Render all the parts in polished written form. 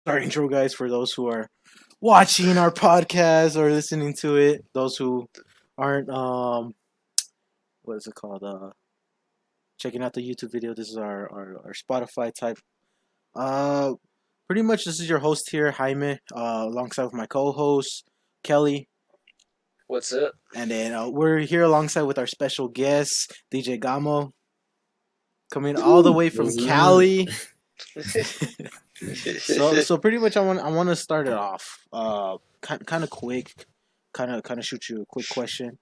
Our intro, guys, for those who are watching our podcast or listening to it. Those who aren't, what is it called? Checking out the YouTube video. This is our Spotify type. Uh, Pretty much, this is your host here, Jaime, alongside with my co-host Kelly, What's up? and then we're here alongside with our special guest DJagaimo, coming all the Woo! way from What's up? Cali. So pretty much I want to start it off kind of quick, kind of shoot you a quick question.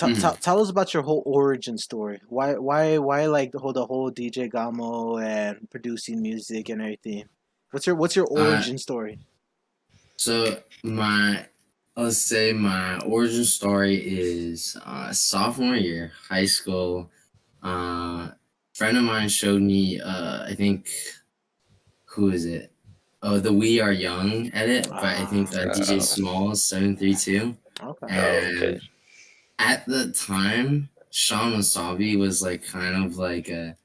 Mhm. Tell us about your whole origin story. Why like the whole DJ Gamo and producing music and everything. What's your Uh, origin story? so my let's say my origin story is sophomore year, high school. Friend of mine showed me. I think who is it? Oh, the We Are Young edit, but I think Ah, DJ Oh, Small 732. okay. okay. And at the time, Sean Wasabi was like kind of like a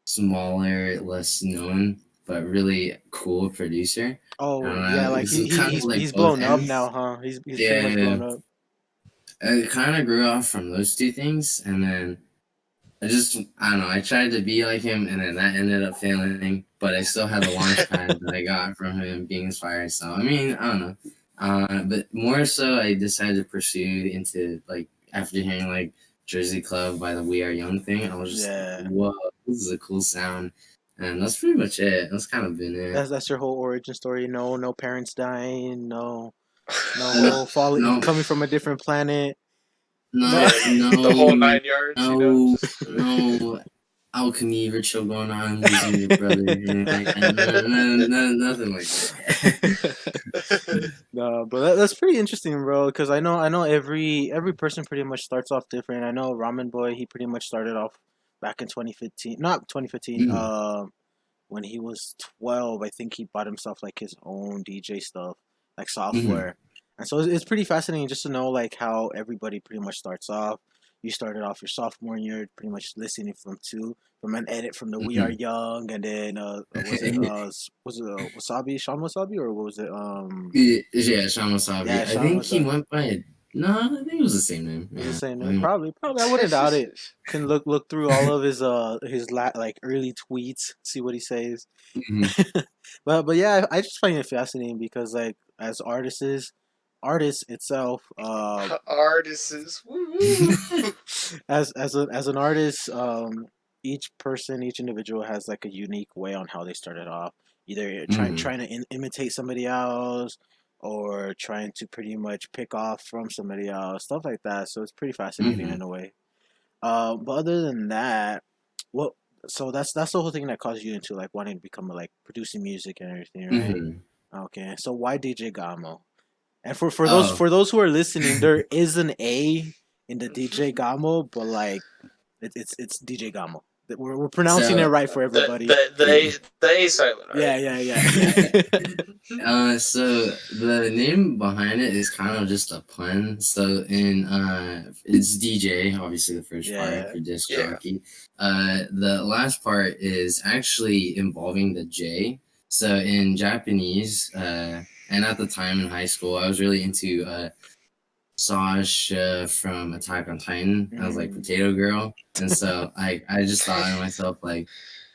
smaller, less known, but really cool producer. Oh yeah, like This is kind of like he's both blown up now, ends. huh? He's pretty Yeah, much yeah, blown up. yeah. I kind of grew off from those two things, and then I don't know, I tried to be like him, and then that ended up failing. But I still had the launch pad that I got from him being inspired. So I mean, I don't know. But more so, I decided to pursue into like after hearing like Jersey Club by the We Are Young thing. I was just like, Yeah, whoa, this is a cool sound, and that's pretty much it. That's kind of been it. that's your whole origin story. No parents dying. No No, whole falling no, coming from a different planet. No. no, Yeah, the whole no, 9 yards, no, just no alchemy ritual going on, losing your brother, anything like that. No, no, no, nothing like that. No, but that's pretty interesting, bro. Because I know every person pretty much starts off different. I know Ramen Boy, he pretty much started off back in 2015, not 2015. Mm, When he was 12, I think he bought himself like his own DJ stuff, like mhm, software. And so it's pretty fascinating just to know like how everybody pretty much starts off. You started off your sophomore year, pretty much listening from an edit from the We Are mhm. Young, and then was it Wasabi, Sean Wasabi, or what was it? Yeah, Sean Yeah, Wasabi. I Sean think he Wasabi. went by. No, I think it was the same name. Was the Yeah. same name? Probably. I wouldn't doubt it. Can look through all of his like early tweets, see what he says. Mhm. But yeah, I just find it fascinating because like as artists itself, artists. Woo! as an artist, each person, each individual has like a unique way on how they started off. Either Mhm. trying to imitate somebody else, or trying to pretty much pick off from somebody else, stuff like that. So it's pretty fascinating Mhm. in a way. But other than that, what? So that's the whole thing that caused you into like wanting to become like producing music and everything, right? Mhm. Okay. So why DJ Gamo? And for those Oh. for those who are listening, there is an A in the DJ Gamo, but like it's DJ Gamo. We're pronouncing it So. right for the everybody. the the A, the A silent, Yeah, right? yeah, yeah. So the name behind it is kind of just a pun. So in it's DJ, obviously the first part Yeah. for disc Yeah. jockey. The last part is actually involving the J. So in Japanese, and at the time in high school, I was really into Sasha from Attack on Titan. I was like Mm. Potato Girl, and so I just thought to myself like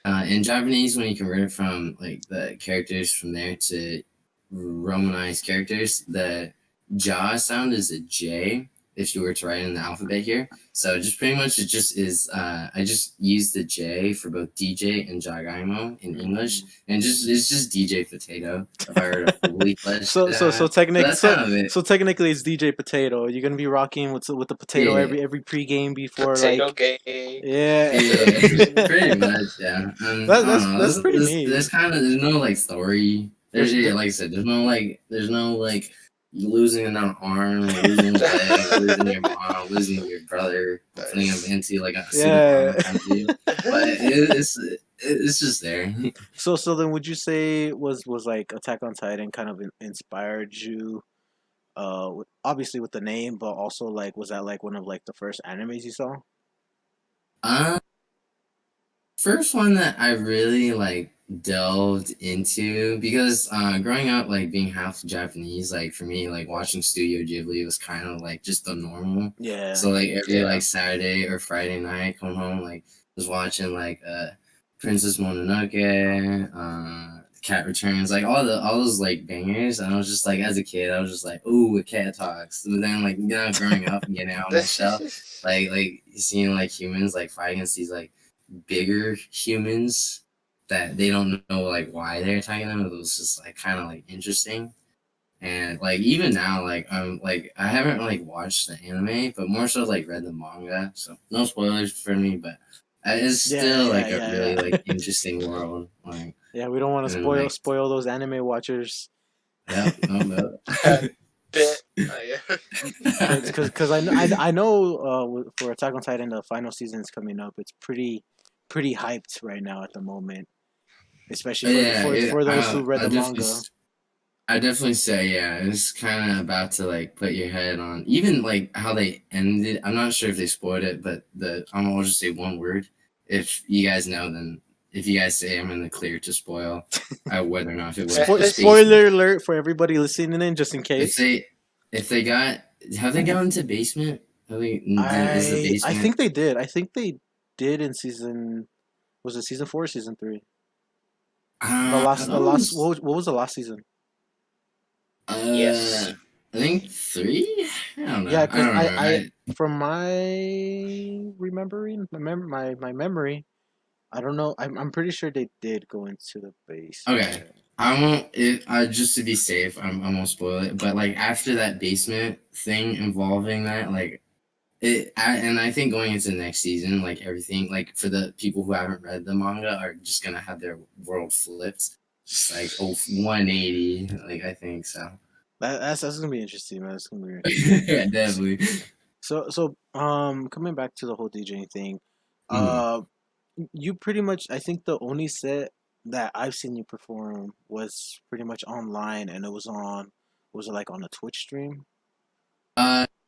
in Japanese, when you convert it from like the characters from there to Romanized characters, the ja sound is a J if you were to write in the alphabet here. So just pretty much it just is I just use the J for both DJ and Jagaimo in English. Mm. And just it's just DJ Potato if I were to fully flesh it out. But that's kind of it. So technically it's DJ Potato. You're gonna be rocking with the potato Yeah. every pregame before Potato like gang. yeah. Yeah, pretty much, yeah. And I don't know. That's pretty There's neat. kind of there's no like story. There's There's yeah, there, like I said, there's no like losing an arm, losing a leg, losing your mom, losing your brother, putting them Nice. into like a single yeah. arm kind of deal. But it's just there. So then would you say was like Attack on Titan kind of inspired you obviously with the name, but also like was that like one of like the first animes you saw? Uh, First one that I really like delved into because growing up like being half Japanese, like for me, like watching Studio Ghibli was kind of like just the normal. Yeah. So like every Yeah. like Saturday or Friday night, come home like was watching like Princess Mononoke, Cat Returns, like all those like bangers, and I was just like as a kid, I was just like, ooh, a cat talks. But then like now growing up and getting out of my shell, like seeing like humans like fight against these like bigger humans that they don't know like why they're attacking them. It was just like kind of like interesting. And like even now, like I haven't like watched the anime, but more so like read the manga. So no spoilers for me, but it's Yeah, still yeah, like a yeah, really like yeah. interesting world. Like Yeah, we don't want to and then like spoil those anime watchers. yep, no, no. Bit. Yeah. Because I know for Attack on Titan the final season is coming up. It's pretty hyped right now at the moment, especially Yeah, for those who read the manga. I definitely say yeah. It's kind of about to like put your head on even like how they ended. I'm not sure if they spoiled it, but I'll just say one word. If you guys know, then if you guys say I'm in the clear to spoil, whether or not it was the space. Spoiler alert for everybody listening in, just in If case. they got have they gone to basement? Is the I basement? think they did. I think they did in season. Was it season 4 or season 3? I thought it was What was the last season? uh Yes. I think 3. I don't Yeah, know. I because don't know. I from my remembering my memory, I don't know. I'm pretty sure they did go into the Okay. basement. I won't. Just to be safe, I won't spoil it. But like after that basement thing involving that, like and I think going into next season, like everything, like for the people who haven't read the manga, are just gonna have their world flipped, just like 180. Like I think so. That's gonna be interesting, man. That's gonna be very interesting. Yeah, definitely. Coming back to the whole DJing thing, Mhm. uh, you pretty much I think the only set that I've seen you perform was pretty much online, and it was on was it like on a Twitch stream?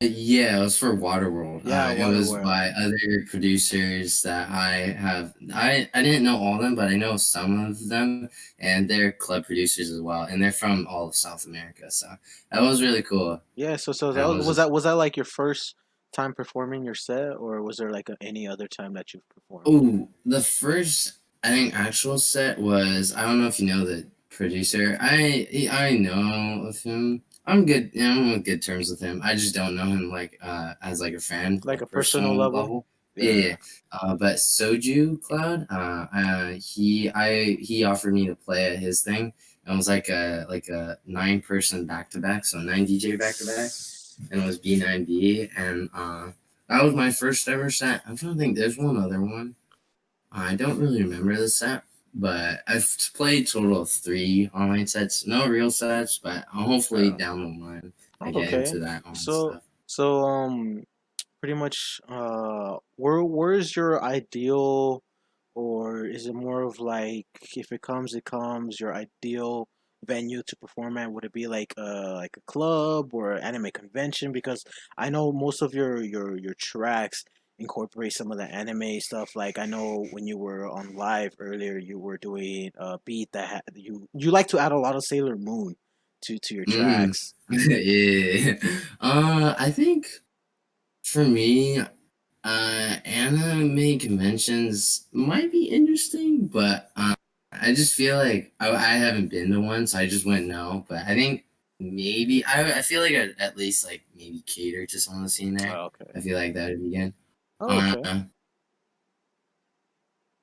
Yeah, it was for Waterworld. Yeah, It was Waterworld. by other producers that I have. I didn't know all of them, but I know some of them, and they're club producers as well, and they're from all of South America. So that was really cool. Yeah, so And it was was just that like your first time performing your set, or was there like any other time that you've performed? oh, the first I think actual set was I don't know if you know the producer. I know of him. I'm good. I'm on good terms with him. I just don't know him like as like a fan, Like a like personal personal level? level. Yeah. Yeah. Yeah. But Soju Cloud, he offered me to play at his thing. It was like a 9-person back to back, so 9 DJ back to back, and it was B9B, and that was my first ever set. I'm trying to think. There's one other one. I don't really remember the set, but I've played total of 3 online sets. No real sets, but hopefully Yeah. down the line I get Okay. into that on So stuff. so pretty much where's your ideal, or is it more of like if it comes it comes, your ideal venue to perform at? Would it be like a club or an anime convention? Because I know most of your tracks incorporate some of the anime stuff. Like I know when you were on live earlier, you were doing a beat that you like to add a lot of Sailor Moon to your Mm. tracks. Yeah. I think for me, anime conventions might be interesting, but I just feel like I haven't been to one, so I just wouldn't know. But I think maybe I feel like I'd at least like maybe cater to some of the scene there. Oh, okay. I feel like that would be good. Oh, Uh, okay.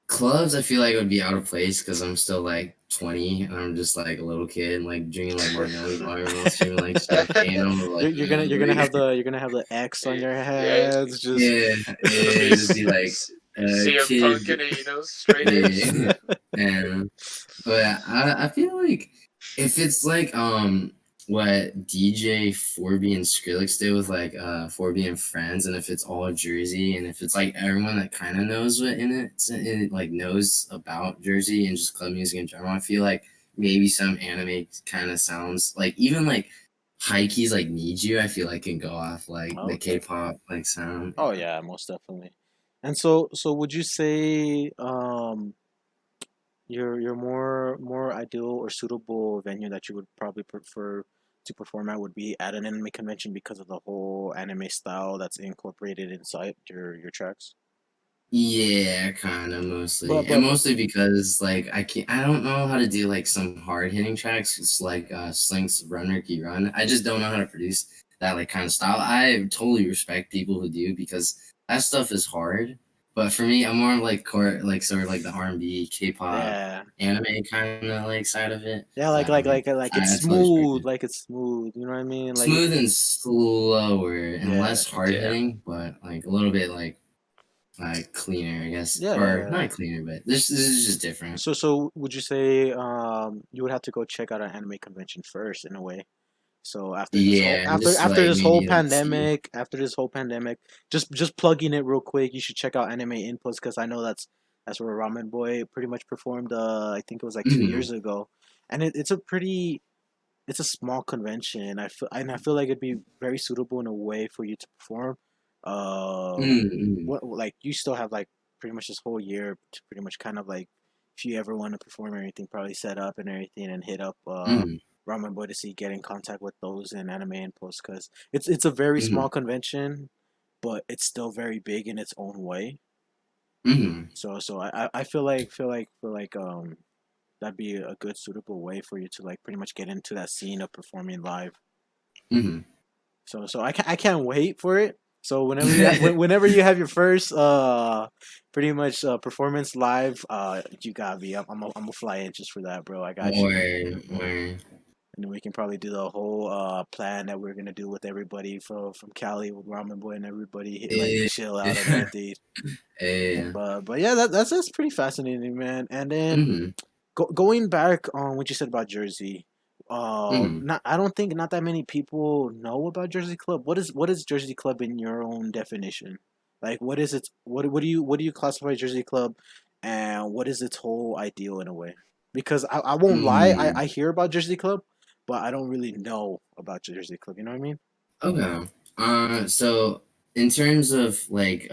Clubs, I feel like it would be out of place because I'm still like 20 and I'm just like a little kid, like drinking like margaritas while everyone's streaming like Sugarcane. I'm like, You're gonna have the X on your Yeah. heads. Just yeah, It'll yeah, be just be like CM kid, Punk and it, straight X. yeah, and but I feel like if it's like what DJ 4B and Skrillex did with like 4B and Friends, and if it's all Jersey, and if it's like everyone that kind of knows what it like knows about Jersey and just club music in general, I feel like maybe some anime kind of sounds like even like Hikey's like Need You, I feel like can go off like the Okay. K-pop like sound. Oh Yeah. yeah, most definitely. And so would you say your more ideal or suitable venue that you would probably prefer to perform at would be at an anime convention because of the whole anime style that's incorporated inside your tracks. Yeah, kind of mostly, and But mostly because like I don't know how to do like some hard hitting tracks. It's like Slink's Run Ricky Run. I just don't know how to produce that like kind of style. I totally respect people who do because that stuff is hard. But for me, I'm more of like like sort of like the R&B, K-pop, yeah, anime kind of like side of it. yeah, So like it's I totally respect smooth, it. like it's smooth. You know what I mean? Like Smooth and slower and yeah, less hard Yeah. hitting, but like a little bit like cleaner, I guess, yeah, yeah, or yeah. not cleaner, but this is just different. So would you say you would have to go check out an anime convention first in a way? So Yeah, and just after like this whole maybe like see. pandemic, just plugging it real quick, you should check out Anime Inputs because I know that's where Ramen Boy pretty much performed. I think it was like 2 years Mm-hmm. ago, and it's a small convention. I feel like it'd be very suitable in a way for you to perform. Mm-hmm. What like you still have like pretty much this whole year to pretty much kind of like if you ever want to perform or anything, probably set up and everything and hit up Mm-hmm. Ramen Boy to see get in contact with those in anime and post because it's a very Mm-hmm. small convention, but it's still very big in its own way. Mm-hmm. So I feel like that'd be a good suitable way for you to like pretty much get into that scene of performing live. Mm-hmm. So I can't wait for it. So whenever you have your first pretty much performance live, you got me. I'm gonna fly in just for that, bro. I got you. or And then we can probably do the whole plan that we're gonna do with everybody from Cali with Ramen Boy and everybody like eh, chill out and everything. yeah. But yeah, that's pretty fascinating, man. And then Mm-hmm. going back on what you said about Jersey, Mm-hmm. not I don't think not that many people know about Jersey Club. What is Jersey Club in your own definition? Like, what is its what do you classify Jersey Club, and what is its whole ideal in a way? Because I won't lie, Mm-hmm. I hear about Jersey Club, but I don't really know about Jersey Club. You know what I mean? Okay. So in terms of like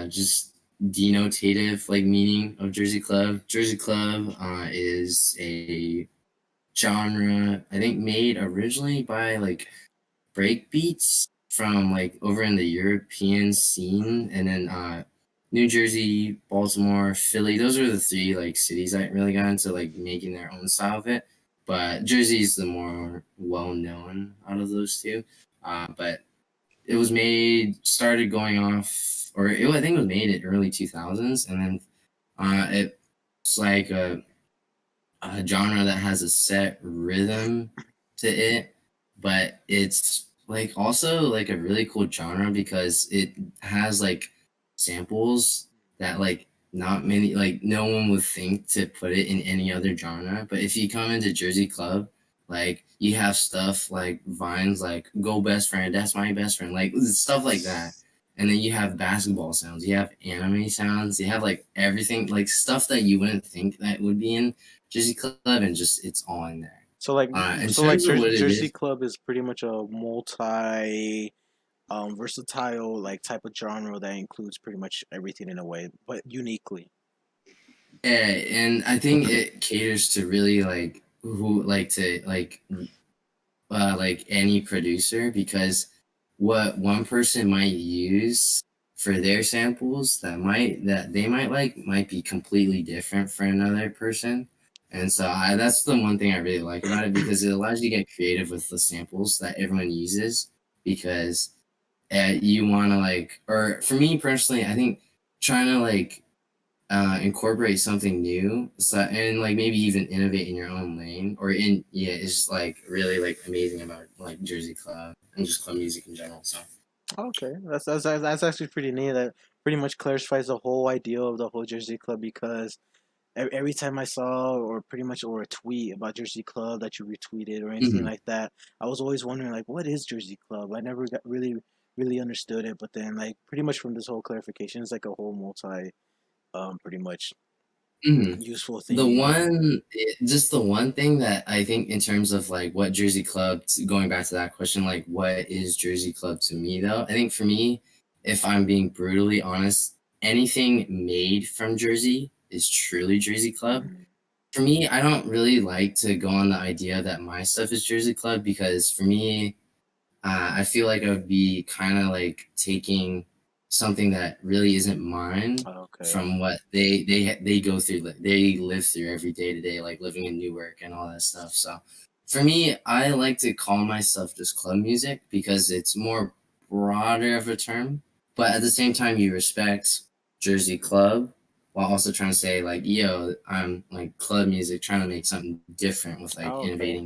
just denotative like meaning of Jersey Club is a genre I think made originally by like break beats from like over in the European scene, and then New Jersey, Baltimore, Philly. Those are the three like cities that really got into like making their own style of it. But Jersey's the more well known out of those two. But it was started going off, I think it was made in early 2000s, and then it's like a genre that has a set rhythm to it, but it's like also like a really cool genre because it has like samples that like not many like no one would think to put it in any other genre. But if you come into Jersey Club, like you have stuff like vines like go best friend, that's my best friend, like stuff like that. And then you have basketball sounds, you have anime sounds, you have like everything, like stuff that you wouldn't think that would be in Jersey Club, and just it's all in there. In terms of what it Jersey is, Club is pretty much a multi versatile like type of genre that includes pretty much everything in a way, but uniquely. and I think it caters to really like who like any producer, because what one person might use for their samples that they might like might be completely different for another person. And so that's the one thing I really like about it, because it allows you to get creative with the samples that everyone uses, because you want to like, or for me personally, I think trying to like incorporate something new, so and like maybe even innovate in your own lane or in yeah, it's just like really like amazing about like Jersey Club and just club music in general. So Okay, that's actually pretty neat. That pretty much clarifies the whole idea of the whole Jersey Club because every time I saw or pretty much or a tweet about Jersey Club that you retweeted or anything mhm. like that, I was always wondering like what is Jersey Club? I never got really understood it, but then like pretty much from this whole clarification, it's like a whole multi pretty much Mhm. useful The thing. just the one thing that I think in terms of like what Jersey Club, going back to that question, like what is Jersey Club to me though? I think for me, if I'm being brutally honest, anything made from Jersey is truly Jersey Club. for me, I don't really like to go on the idea that my stuff is Jersey Club because for me, I feel like I would be kind of like taking something that really isn't mine Okay. from what they go through, like, they live through every day to day, like living in Newark and all that stuff. So for me, I like to call myself just club music because it's more broader of a term, but at the same time, you respect Jersey Club while also trying to say like, yo, I'm like club music, trying to make something different with like Okay.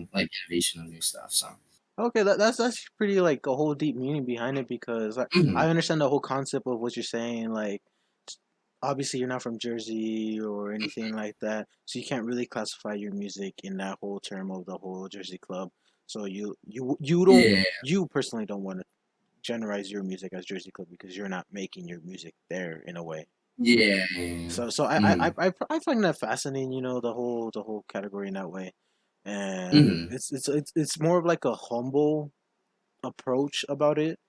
innovation of new stuff. So. Okay, that's pretty like a whole deep meaning behind it because I Mhm. understand the whole concept of what you're saying. Like, obviously, you're not from Jersey or anything like that, so you can't really classify your music in that whole term of the whole Jersey Club. So you don't Yeah, you personally don't want to generalize your music as Jersey Club because you're not making your music there in a way. yeah, So mhm, I find that fascinating. The whole category in that way, and mhm, it's more of like a humble approach about it.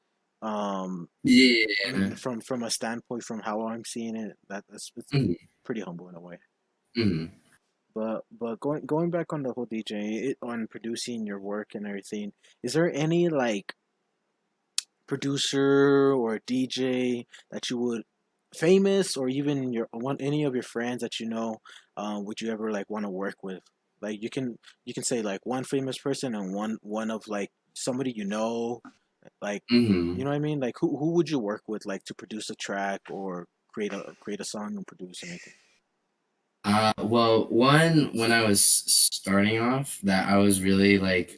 I mean, yeah, from a standpoint, from how I'm seeing it, that's it's mhm, pretty humble in a way. mhm, But going back on the whole DJ, on producing your work and everything, is there any like producer or DJ that you would famous or even your one any of your friends that you know, would you ever like want to work with? Like you can say like one famous person and one of like somebody you know, like you mhm. know what I mean? Like who would you work with like to produce a track or create a song and produce anything? Well, one when I was starting off, that I was really like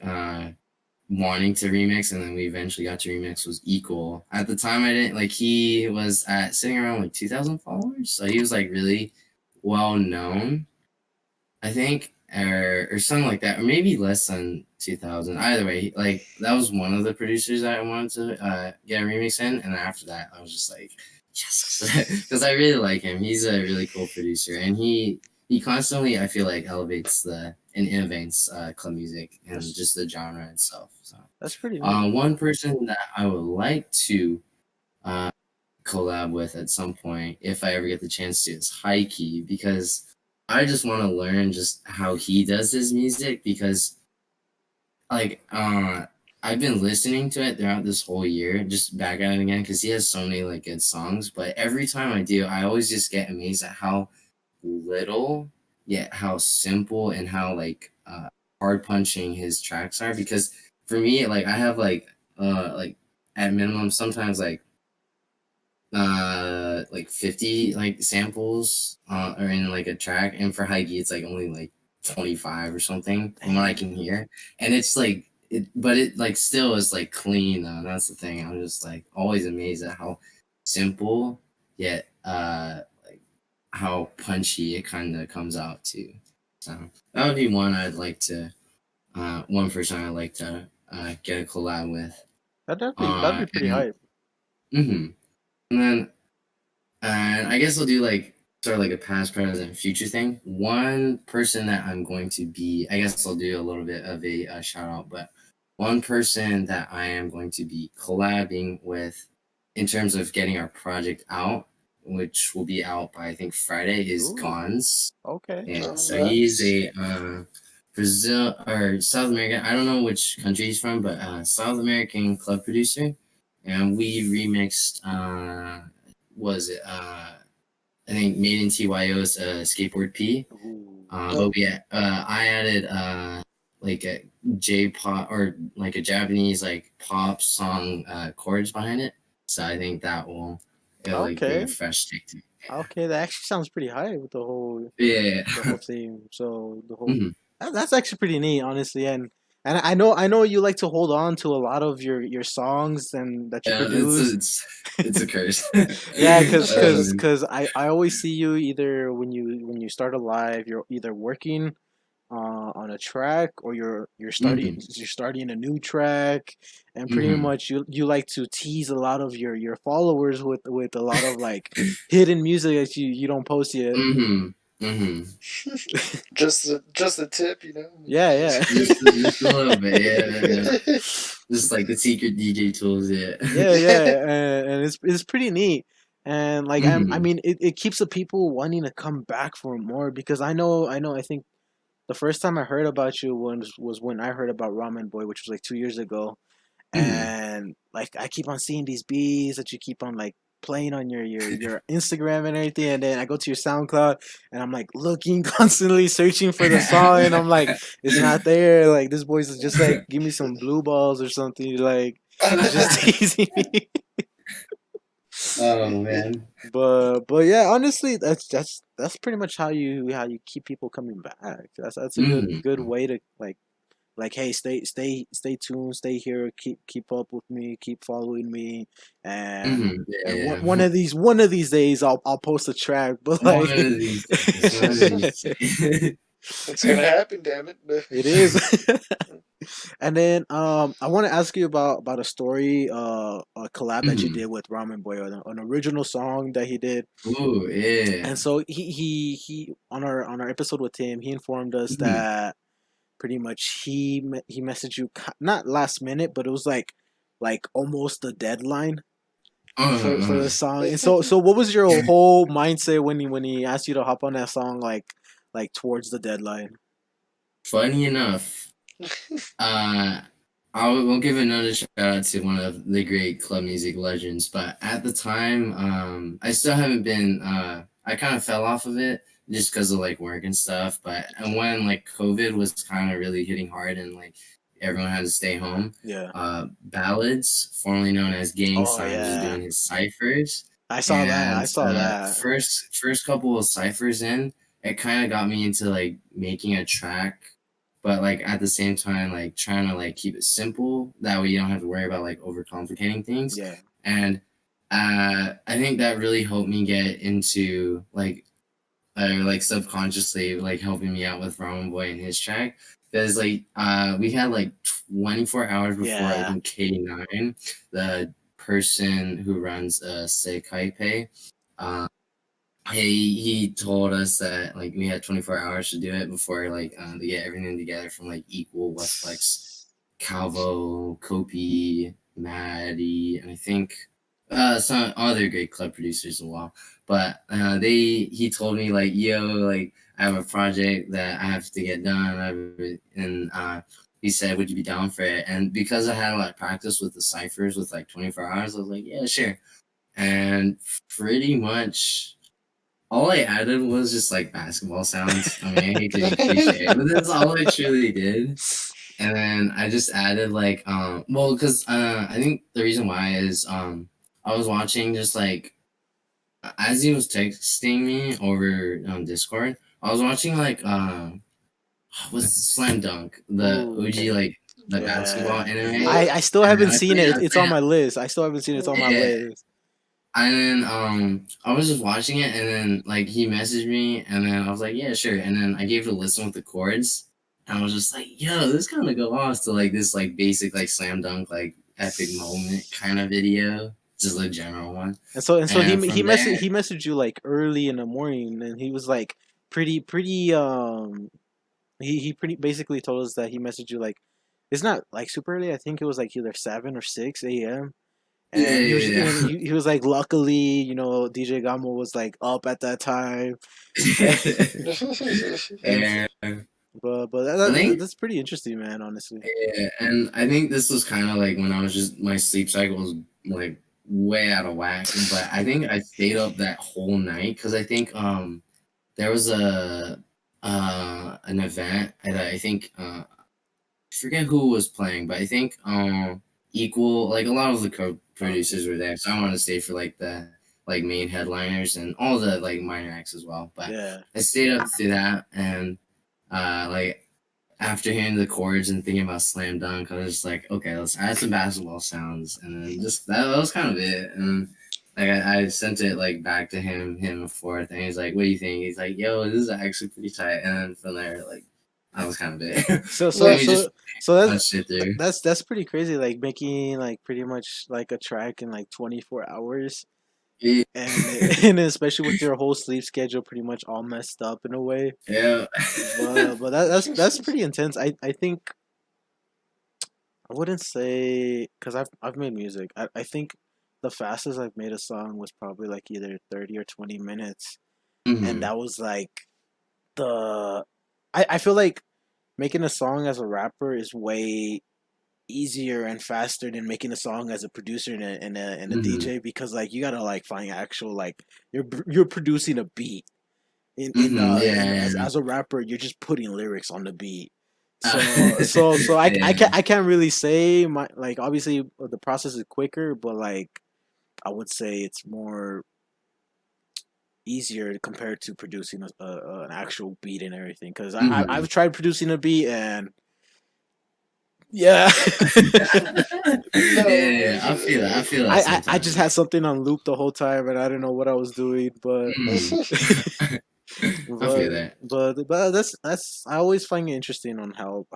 wanting to remix, and then we eventually got to remix was Equal. At the time, I didn't like. He was at sitting around like 2,000 followers, so he was like really well known. I think, or something like that, or maybe less than 2,000. Either way, like that was one of the producers that I wanted to get a remix in, and after that, I was just like, yes, because I really like him. He's a really cool producer, and he constantly, I feel like, elevates the and innovates club music and That's just the genre itself. So, that's pretty neat. one person that I would like to uh, collab with at some point if I ever get the chance to is Heike because I just want to learn just how he does his music because like I've been listening to it throughout this whole year, just back at it again because he has so many like good songs. But every time I do, I always just get amazed at how little yet how simple and how like hard punching his tracks are. Because for me, like I have like at minimum sometimes like 50 like samples are in like a track, and for Heike it's like only like 25 or something from what I Dang. can hear, and it's like it but it like still is like clean though. That's the thing. I'm just like always amazed at how simple yet like how punchy it kind of comes out too. So that would be one I'd like to one person I'd like to get a collab with. That'd be pretty And hype. and then and I guess I'll do like sort of like a past, present, future thing. One person that I'm going to be, I guess I'll do a little bit of a shout out, but one person that I am going to be collabing with in terms of getting our project out, which will be out by I think Friday, is Ooh, Gons. okay. Yeah, Oh, so he's nice. a Brazil or South American. I don't know which country he's from, but South American club producer, and we remixed. Was it I think Made in TYO's Skateboard P. Ooh. Oh, But I added like a J pop or like a Japanese like pop song chords behind it. So I think that will it'll like bring a Okay. fresh take to it. Okay, that actually sounds pretty high with Yeah. the Yeah. whole theme. So the whole Mhm. that's actually pretty neat, honestly. And I know you like to hold on to a lot of your songs and that you Yeah, produce. it's a curse. Yeah, cause cause Um, cause I always see you either when you start a live, you're either working on a track or mhm, you're starting a new track, and pretty mhm, much you like to tease a lot of your followers with a lot of like hidden music that you don't post yet. mhm, mhm. just a tip, you know. Yeah, yeah. Just a little bit, yeah. Just like the secret DJ tools, yeah. Yeah, yeah, and it's pretty neat, and like I Mhm, mean it keeps the people wanting to come back for more because I know I think the first time I heard about you was when I heard about Ramen Boy, which was like 2 years ago, Mhm. and like I keep on seeing these beats that you keep on like playing on your Instagram and everything, and then I go to your SoundCloud and I'm like looking constantly searching for the song, and I'm like it's not there. Like this boy's just like give me some blue balls or something. Like he's just teasing me. Oh man. But yeah, honestly, that's pretty much how you keep people coming back. That's a good Mhm. way to like hey stay tuned, stay here, keep up with me, keep following me, and Mhm. Yeah, one yeah. of these days I'll post a track, but One like of these days. One of these days. It's gonna happen, damn it. it is. And then I want to ask you about a story, a collab that you Mhm. did with Ramen Boy, an original song that he did. Ooh, And yeah. so he on our episode with him, he informed us Mhm. that pretty much he messaged you not last minute, but it was like almost the deadline for the Uh-huh. song. And so what was your whole mindset when he asked you to hop on that song like towards the deadline? Funny enough, uh, we'll give another shout out to one of the great club music legends. But at the time, I still haven't been. I kind of fell off of it just because of like work and stuff. But and when like COVID was kind of really hitting hard and like everyone had to stay home, Yeah. Ballads, formerly known as Gang Oh Sign, was yeah. doing his ciphers, I saw that. I and saw that. first couple of ciphers in, it kind of got me into like making a track, but like at the same time like trying to like keep it simple, that way you don't have to worry about like overcomplicating things. Yeah. And I think that really helped me get into like subconsciously like helping me out with Ramen Boy and his track, because like we had like 24 hours before, I Yeah. think K9, the person who runs Sekai Pay, uh, he told us that like we had 24 hours to do it before like to get everything together from like Equal, Westflex, Calvo, Kopi, Maddie, and I think some other great club producers as well. But he told me like, yo, like I have a project that I have to get done, and he said, would you be down for it? And because I had a lot of practice with the ciphers with like 24 hours, I was like, yeah, sure. And pretty much all I added was just like basketball sounds. I mean, I hate to be cliche, but that's all I truly did. And then I just added like well, because I think the reason why is I was watching just like as he was texting me over Discord, I was watching like what's Slam Dunk, the Oh, OG okay. like the basketball Yeah. anime, I still and haven't seen it. It's on my list. I still haven't seen it. It's on my yeah, list. and then I was just watching it, and then like he messaged me, and then I was like, yeah, sure. And then I gave it a listen with the chords, and I was just like, yo, this kind of go off to like this like basic like slam dunk like epic moment kind of video, just a general one. And so And from there, he messaged you like early in the morning, and he was like pretty he pretty basically told us that he messaged you like it's not like super early. I think it was like either 7 or 6 a.m. yeah, And yeah, he was like luckily DJagaimo was like up at that time. yeah. And And but I think that's pretty interesting, man. Honestly. yeah, and I think this was kind of like when I was just my sleep cycle was like way out of whack. But I think I stayed up that whole night because I think there was a an event that I think I forget who was playing, but I think Equal, like a lot of the co-producers were there, so I wanted to stay for like the like main headliners and all the like minor acts as well. But Yeah. I stayed up through that, and like after hearing the chords and thinking about Slam Dunk, I was just like, okay, let's add some basketball sounds, and then just that was kind of it. And like I sent it like back to him and forth, and he's like, "What do you think?" He's like, "Yo, this is actually pretty tight." And then from there, like that was kind of it. So And we just so punched it through. that's pretty crazy. Like making like pretty much like a track in like 24 hours, Yeah. and and especially with your whole sleep schedule pretty much all messed up in a way. Yeah. But that's pretty intense. I think I wouldn't say because I've made music. I think the fastest I've made a song was probably like either 30 or 20 minutes, and Hmm. that was like the I feel like making a song as a rapper is way easier and faster than making a song as a producer and a Hmm. DJ, because like you gotta like find actual like you're producing a beat Hmm. in Yeah. as a rapper, you're just putting lyrics on the beat. Uh, So yeah. I can't really say my like, obviously the process is quicker, but like I would say it's more easier compared to producing an actual beat and everything, because Hmm. I've tried producing a beat and yeah. Yeah, No yeah, I feel that. I way. feel that I just sometimes. had something on loop the whole time and I didn't know what I was doing, but Mm. I but feel that. that's I always find it interesting on how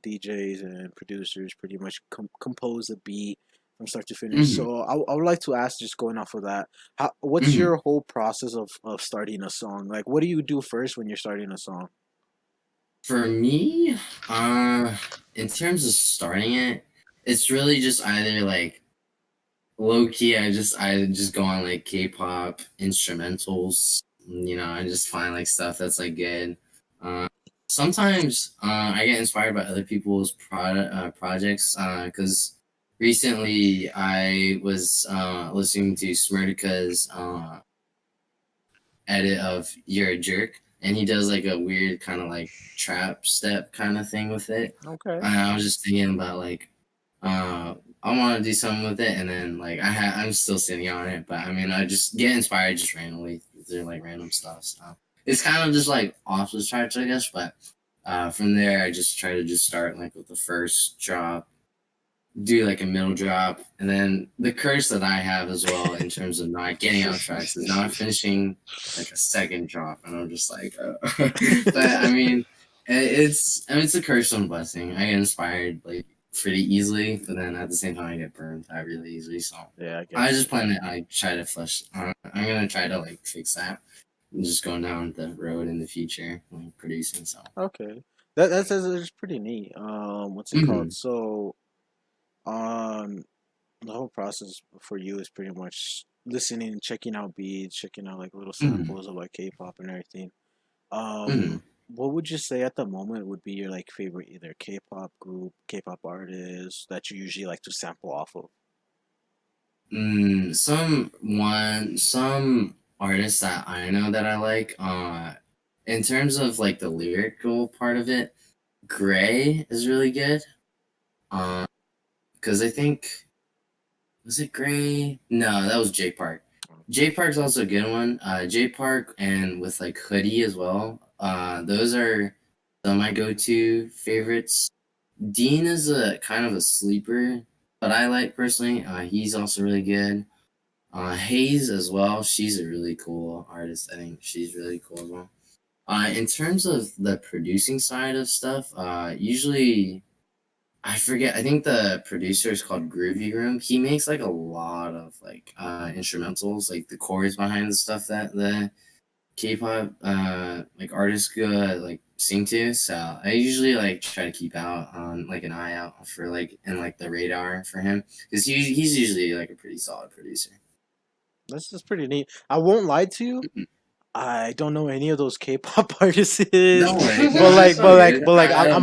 DJs and producers pretty much compose a beat from start to finish. Hmm. So I would like to ask, just going off of that, how what's Hmm. your whole process of starting a song? Like, what do you do first when you're starting a song? For me, uh, in terms of starting it, it's really just either like low key. I just go on like K-pop instrumentals. I just find like stuff that's like good. Uh, Sometimes I get inspired by other people's projects because recently I was listening to Smurdica's edit of "You're a Jerk," and he does like a weird kind of like trap step kind of thing with it. Okay. And I was just thinking about like, I want to do something with it, and then like I'm still sitting on it, but I mean I just get inspired just randomly through like random stuff. So it's kind of just like off the charts, I guess. But from there, I just try to just start like with the first drop, do like a middle drop, and then the curse that I have as well in terms of not getting out tracks is not finishing like a second drop, and I'm just like, but I mean, it's a curse and blessing. I get inspired like pretty easily, but then at the same time, I get burned out really easily. So Yeah, I I get you. just plan to like try to flush. I'm gonna try to like fix that. I'm just going down the road in the future, like producing. So. Okay. That's pretty neat. What's it called? Mhm. So, um, the whole process for you is pretty much listening, checking out beats, checking out like little Mhm. samples of like K-pop and everything. Mhm. What would you say at the moment would be your like favorite either K-pop group, K-pop artist that you usually like to sample off of? Some artists that I know that I like, in terms of like the lyrical part of it, Gray is really good. Because I think, was it Gray? No, that was J Park. J Park's also a good one. J Park and with like Hoodie as well. Those are some of my go-to favorites. Dean is a kind of a sleeper, but I like personally. He's also really good. Hayes as well. She's a really cool artist. I think she's really cool as well. In terms of the producing side of stuff, usually I forget. I think the producer is called Groovy Room. He makes like a lot of like instrumentals, like the chords behind the stuff that the K-pop like artists go like sing to. So I usually like try to keep out on like an eye out for like and like the radar for him because he's usually like a pretty solid producer. This is pretty neat. I won't lie to you. I don't know any of those K-pop artists is, Don't worry. but No, it's all good. I don't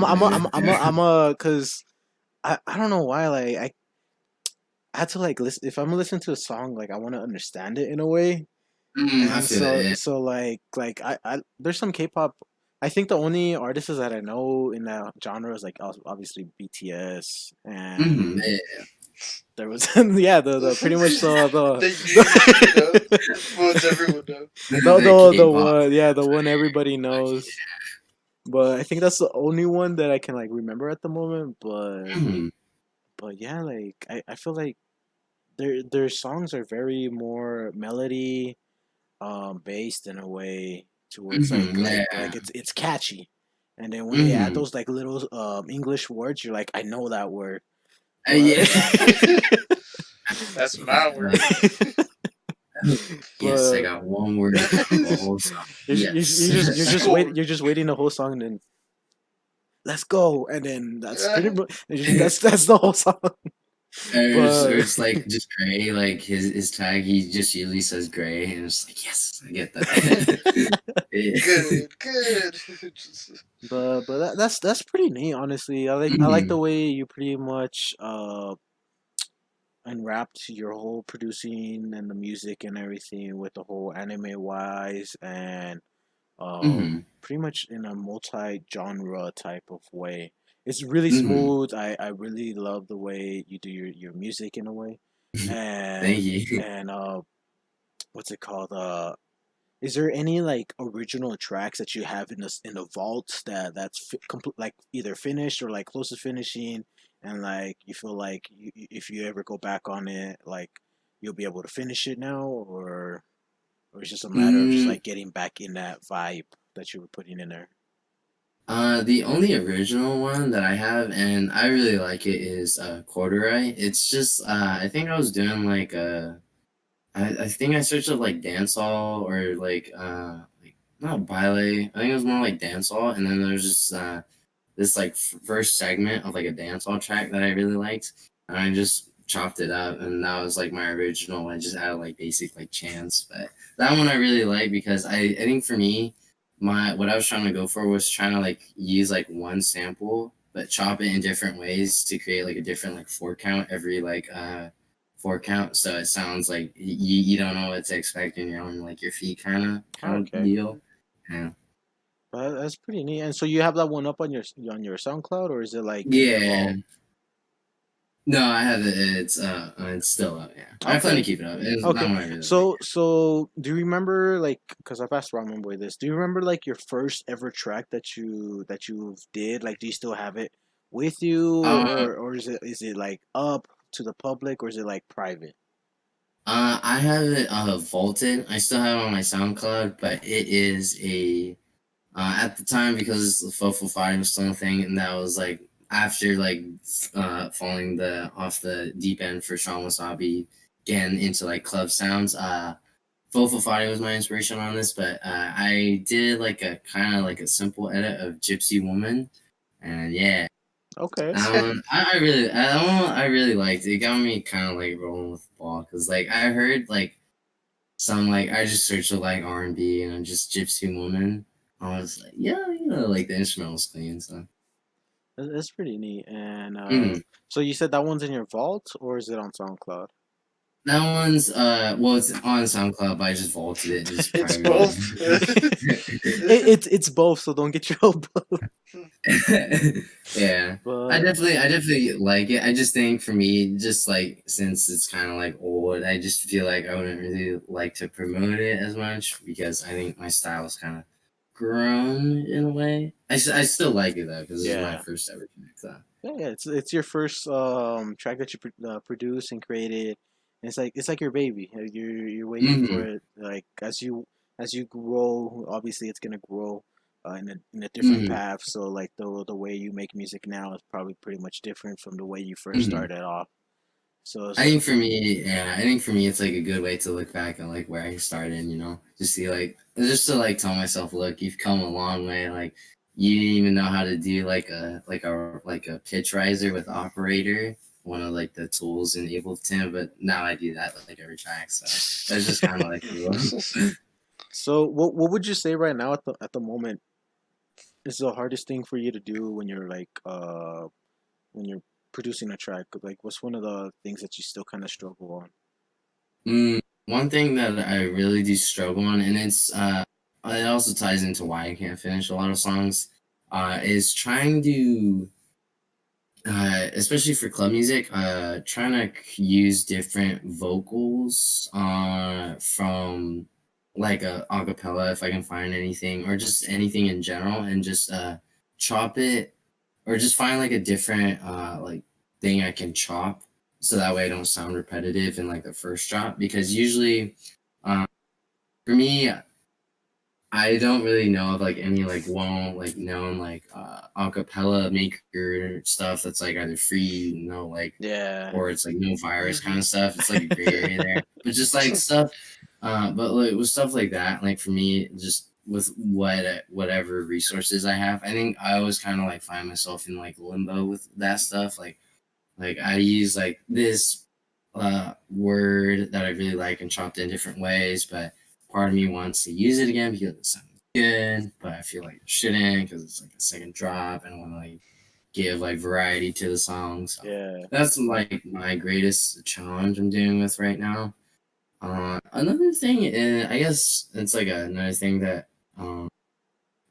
blame I'm you. a, cause I don't know why, like I had to like listen, if I'm listening to a song, like I want to understand it in a way. I And feel it. Yeah. like I there's some K-pop. I think the only artists that I know in that genre is like obviously BTS, and Yeah. there was yeah, the pretty much They usually know the the ones everyone knows. The the K-pop. one, yeah, the one everybody knows. But I think that's the only one that I can like remember at the moment. Mhm. But yeah, like I feel like their songs are very more melody based in a way to where it's Yeah. like it's catchy. And then when they add Mhm. those like little English words, you're like, I know that word. But Yeah. That's my word. Yes, I but got one word for the whole song. Yes. Score. you're just waiting the whole song, and then let's go, and then that's pretty much that's the whole song. Or But it's like just gray, like his tag. He just usually says gray, and it's like yes, I get that. Yeah. Good, good. that's pretty neat, honestly. I like the Mhm. way you pretty much unwrapped your whole producing and the music and everything with the whole anime wise and Mhm. pretty much in a multi-genre type of way. It's really Mhm. smooth. I really love the way you do your music in a way. Thank And you. and what's it called? Is there any like original tracks that you have in the vault complete, like either finished or like close to finishing, and like you feel like if you ever go back on it, like you'll be able to finish it now, or it's just a matter of just Mm, like getting back in that vibe that you were putting in there. the only original one that I have, and I really like it, is Corduroy. It's just I think I was doing like I think I searched up like dancehall or like not ballet. I think it was more like dancehall, and then there's just this like first segment of like a dancehall track that I really liked, and I just chopped it up, and that was like my original. I just added like basic like chants, but that one I really like because I think for me, my what I was trying to go for was trying to like use like one sample but chop it in different ways to create like a different like four count every like four count, so it sounds like you don't know what to expect and you're on like your feet Oh, kind of okay, deal. Yeah. that's pretty neat. And so you have that one up on your SoundCloud, or is it like in your Yeah. vault? No, I have it. It's still up. Yeah, I plan to Okay. keep it up. It's that Okay, one I really like. so do you remember like because I've asked Ramen Boy this? Do you remember like your first ever track that you did? Like, do you still have it with you, Uh, or is it like up to the public, or is it like private? I have it vaulted. I still have it on my SoundCloud, but it is a at the time because the Fofo Fire was still a thing, and that was like after like falling the off the deep end for Sean Wasabi, getting into like club sounds. Fofo Fire was my inspiration on this, but I did like a kind of like a simple edit of Gypsy Woman, and yeah. Okay, I really liked it. It got me kind of like rolling with the ball because like I heard like some like I just searched for like R&B and I'm just Gypsy Woman. I was like, yeah, like the instrumental's clean. So that's pretty neat. And Mhm. so you said that one's in your vault, or is it on SoundCloud? That one's well, it's on SoundCloud, but I just vaulted it just It's privately. both. It's both, so don't get your hopes up. Yeah. But I definitely like it. I just think for me, just like since it's kind of like old, I just feel like I wouldn't really like to promote it as much because I think my style is kind of grown in a way. I still like it though because this is my yeah. first ever track. So. Yeah, it's your first track that you produced and created. And it's like your baby. You're waiting for Hmm. it. Like as you grow, obviously it's gonna grow in a different Hmm. path. So like the way you make music now is probably pretty much different from the way you first Hmm. started off. So I so think for me, yeah, I think for me, it's like a good way to look back at like where I started, just see like, just to like tell myself, look, you've come a long way. Like, you didn't even know how to do like a pitch riser with operator, one of like the tools in Ableton, but now I do that like every track. So that's just kind of like cool. so what would you say right now at the moment is the hardest thing for you to do when you're like when you're producing a track? Like, what's one of the things that you still kind of struggle on? One thing that I really do struggle on, and it also ties into why I can't finish a lot of songs, is trying to especially for club music, trying to use different vocals from like a acapella if I can find anything, or just anything in general, and just chop it, or just find like a different like thing I can chop, so that way I don't sound repetitive in like the first drop. Because usually, um, for me, I don't really know of like any like well like known like acapella maker stuff that's like either free, like, Yeah. or it's like no virus kind Hmm. of stuff. It's like a gray area there. But just like stuff but like with stuff like that, like for me, just with whatever resources I have, I think I always kind of like find myself in like limbo with that stuff. Like I use like this word that I really like and chopped in different ways, but part of me wants to use it again because it sounds good, but I feel like it shouldn't because it's like a second drop and I want to like give like variety to the song. So Yeah. that's like my greatest challenge I'm dealing with right now. Another thing, I guess it's like another thing that I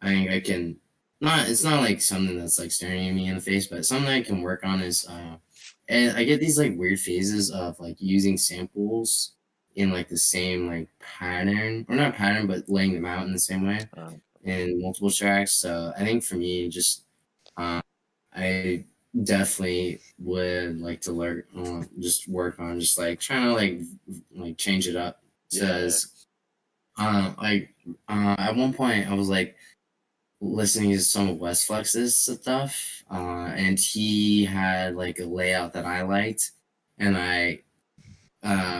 think I can not. It's not like something that's like staring at me in the face, but something I can work on is and I get these like weird phases of like using samples in like the same like pattern or not pattern, but laying them out in the same way Um, in multiple tracks. So I think for me, just uh, I definitely would like to learn, just work on just like trying to like change it up. yeah. Says like at one point I was like listening to some of West Flex's stuff, and he had like a layout that I liked, and I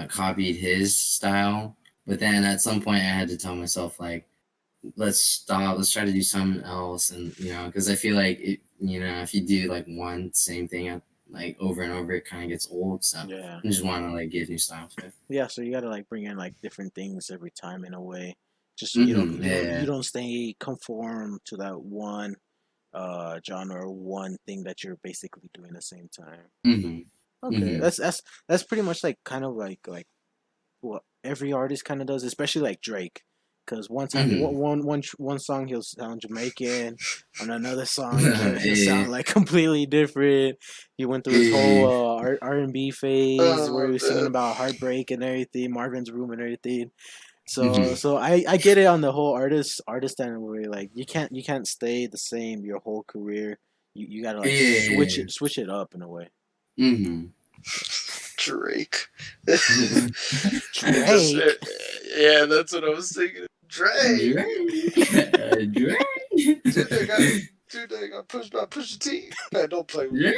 copied his style. But then at some point, I had to tell myself like, let's stop. Let's try to do something else, and because I feel like if you do like one same thing like over and over, it kind of gets old. So Yeah. I just want to like give new styles to it. Yeah, so you gotta like bring in like different things every time in a way. Just so you Yeah. don't stay conform to that one genre or one thing that you're basically doing at the same time. hmm Okay, hmm that's pretty much like kind of like what every artist kind of does, especially like Drake. Because one time, hmm one song he'll sound Jamaican, on another song he'll Yeah. sound like completely different. He went through his whole Yeah. R&B phase where he Oh was singing man. about heartbreak and everything, Marvin's Room and everything. So hmm so I get it on the whole artist stand where like you can't stay the same your whole career. You gotta like Yeah. switch it up in a way. hmm Drake. Just Drake. yeah, that's what I was thinking. Drake. Drake. Dude, they got Drake. pushed by Pusha T. Man, don't play with me.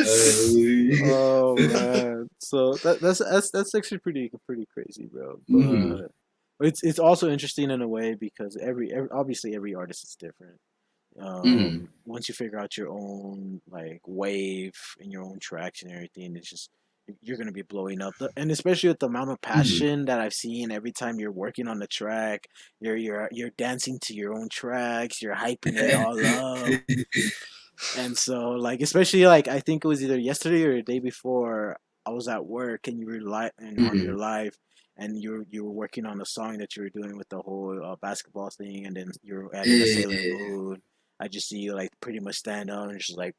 Drake. Oh man, so that's actually pretty crazy, bro. Mhm. But it's also interesting in a way because every obviously every artist is different. Mhm. Once you figure out your own like wave and your own traction and everything, it's just you're gonna be blowing up. And especially with the amount of Mhm. passion that I've seen every time you're working on the track, you're dancing to your own tracks, you're hyping it all up. And so, like, especially like I think it was either yesterday or the day before, I was at work and you were and on your Mhm. live, and you were working on a song that you were doing with the whole basketball thing, and then you're adding a Sailor Yeah. Moon. I just see you like pretty much stand up and just like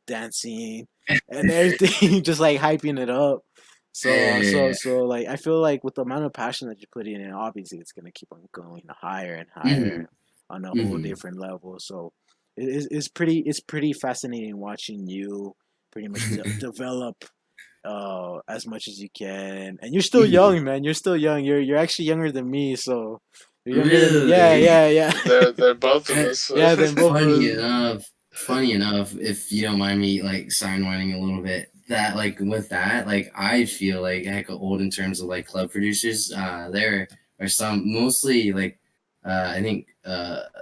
dancing and everything, just like hyping it up. Yeah. So like I feel like with the amount of passion that you put in, obviously it's gonna keep on going higher and Mhm. higher on a whole Mhm. different level. So it's pretty fascinating watching you pretty much develop as much as you can, and you're still Mhm. young, man. You're still young. You're actually younger than me, so you're younger than me. Yeah, Really? yeah, yeah, They're both of us. yeah. Than both of Funny us. enough, if you don't mind me like sidewinding a little bit, that like with that, like I feel like heck old in terms of like club producers. There are some mostly like I think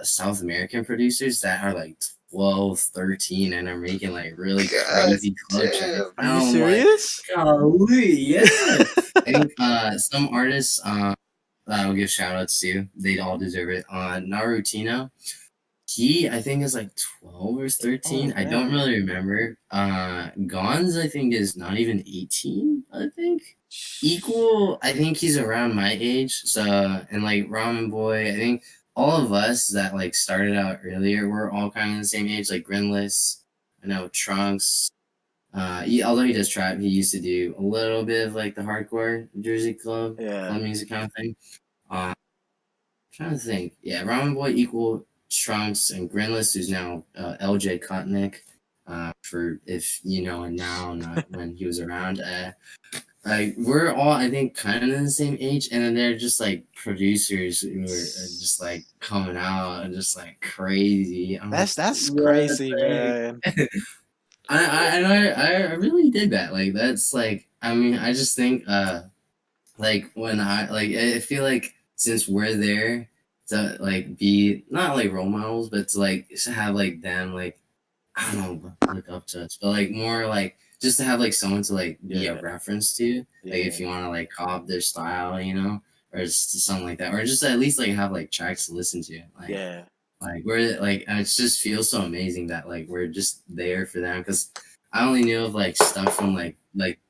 South American producers that are like 12, 13, and are making like really God crazy club tracks. damn. Are you I'm like, serious? golly, yeah. I think some artists that I'll give shout outs to, they all deserve it. Narutino, he I think is like 12 or 13. Oh I don't man. really remember. Gonz I think is not even 18, I think. Equal, I think he's around my age. So and like Ramen Boy, I think all of us that like started out earlier were all kind of the same age, like Grinless, I know Trunks. Although he does trap, he used to do a little bit of like the hardcore Jersey Yeah. club music kind of thing. Trying to think. Yeah, Ramen Boy equal Trunks and Grinless, who's now LJ Kotnick. For if you know him now, not when he was around. Like we're all, I think, kind of the same age, and then they're just like producers who are just like coming out and just like crazy. I'm like, That's what crazy, the man. heck? I really dig that. Like that's like, I mean, I just think like when I feel like since we're there to like be not like role models but to like have like them like I don't know, look up to us, but like more like just to have like someone to like be a Yeah. reference to, like if Yeah. you want to like cop their style, you know, or just something like that, or just at least like have like tracks to listen to, Yeah. like we're like it just feels so amazing that like we're just there for them because I only knew of like stuff from like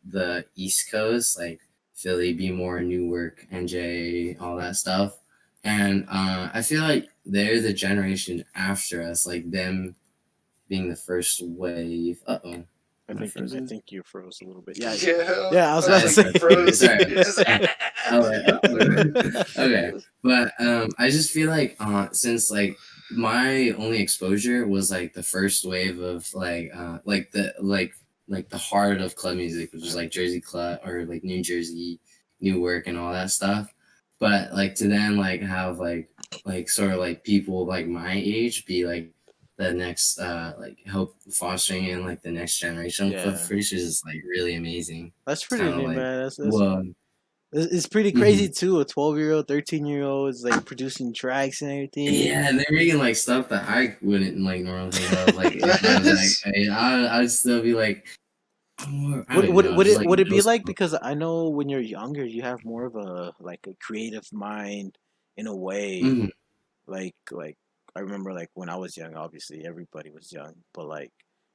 the East Coast, like Philly, Be More, Newark, NJ, all that stuff, and I feel like they're the generation after us, like them being the first wave. Uh oh, I my think frozen. you froze a little bit. Yeah. Yeah, Yeah. I was I about to I think say. you got you. froze. Sorry. You just Oh, wait, okay, but I just feel like since like my only exposure was like the first wave of like the heart of club music, which is like Jersey club or like New Jersey, Newark, and all that stuff. But like to then like have like sort of like people like my age be like the next like help fostering in like the next generation of club Yeah. producers is like really amazing. That's It's pretty kind of neat, like man. That's whoa. it's pretty crazy Mhm. too. A 12-year-old, 13-year-old is like producing tracks and everything. Yeah, they're making like stuff that I wouldn't like normally think of. Like if I was like, I'd still be like, I don't Would even would know, would just it like would it be those. like, because I know when you're younger you have more of a like a creative mind in a way. Mhm. Like I remember like when I was young, obviously everybody was young, but like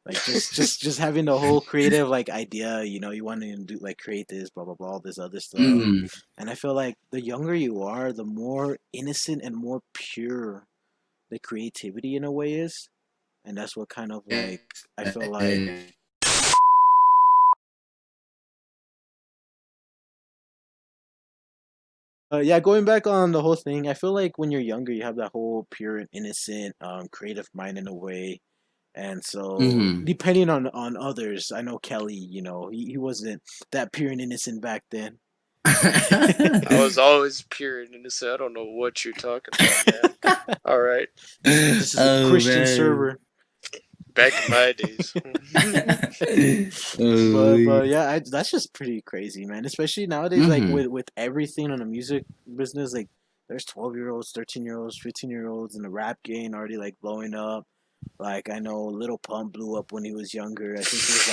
just having the whole creative like idea, you want to do like create this, blah blah blah, all this other stuff. Mhm. And I feel like the younger you are, the more innocent and more pure the creativity in a way is. And that's what kind of like I feel like. Yeah, going back on the whole thing, I feel like when you're younger, you have that whole pure and innocent, creative mind in a way. And so, Mhm. depending on others, I know Kelly, he wasn't that pure and innocent back then. I was always pure and innocent. I don't know what you're talking about, man. All right, This is a Oh Christian man. server. back in my days. Holy. But yeah, that's just pretty crazy, man. Especially nowadays, like Mhm. with everything on the music business, like there's 12-year-olds, 13-year-olds, 15-year-olds in the rap game already like blowing up. Like I know Little Pump blew up when he was younger. I think he was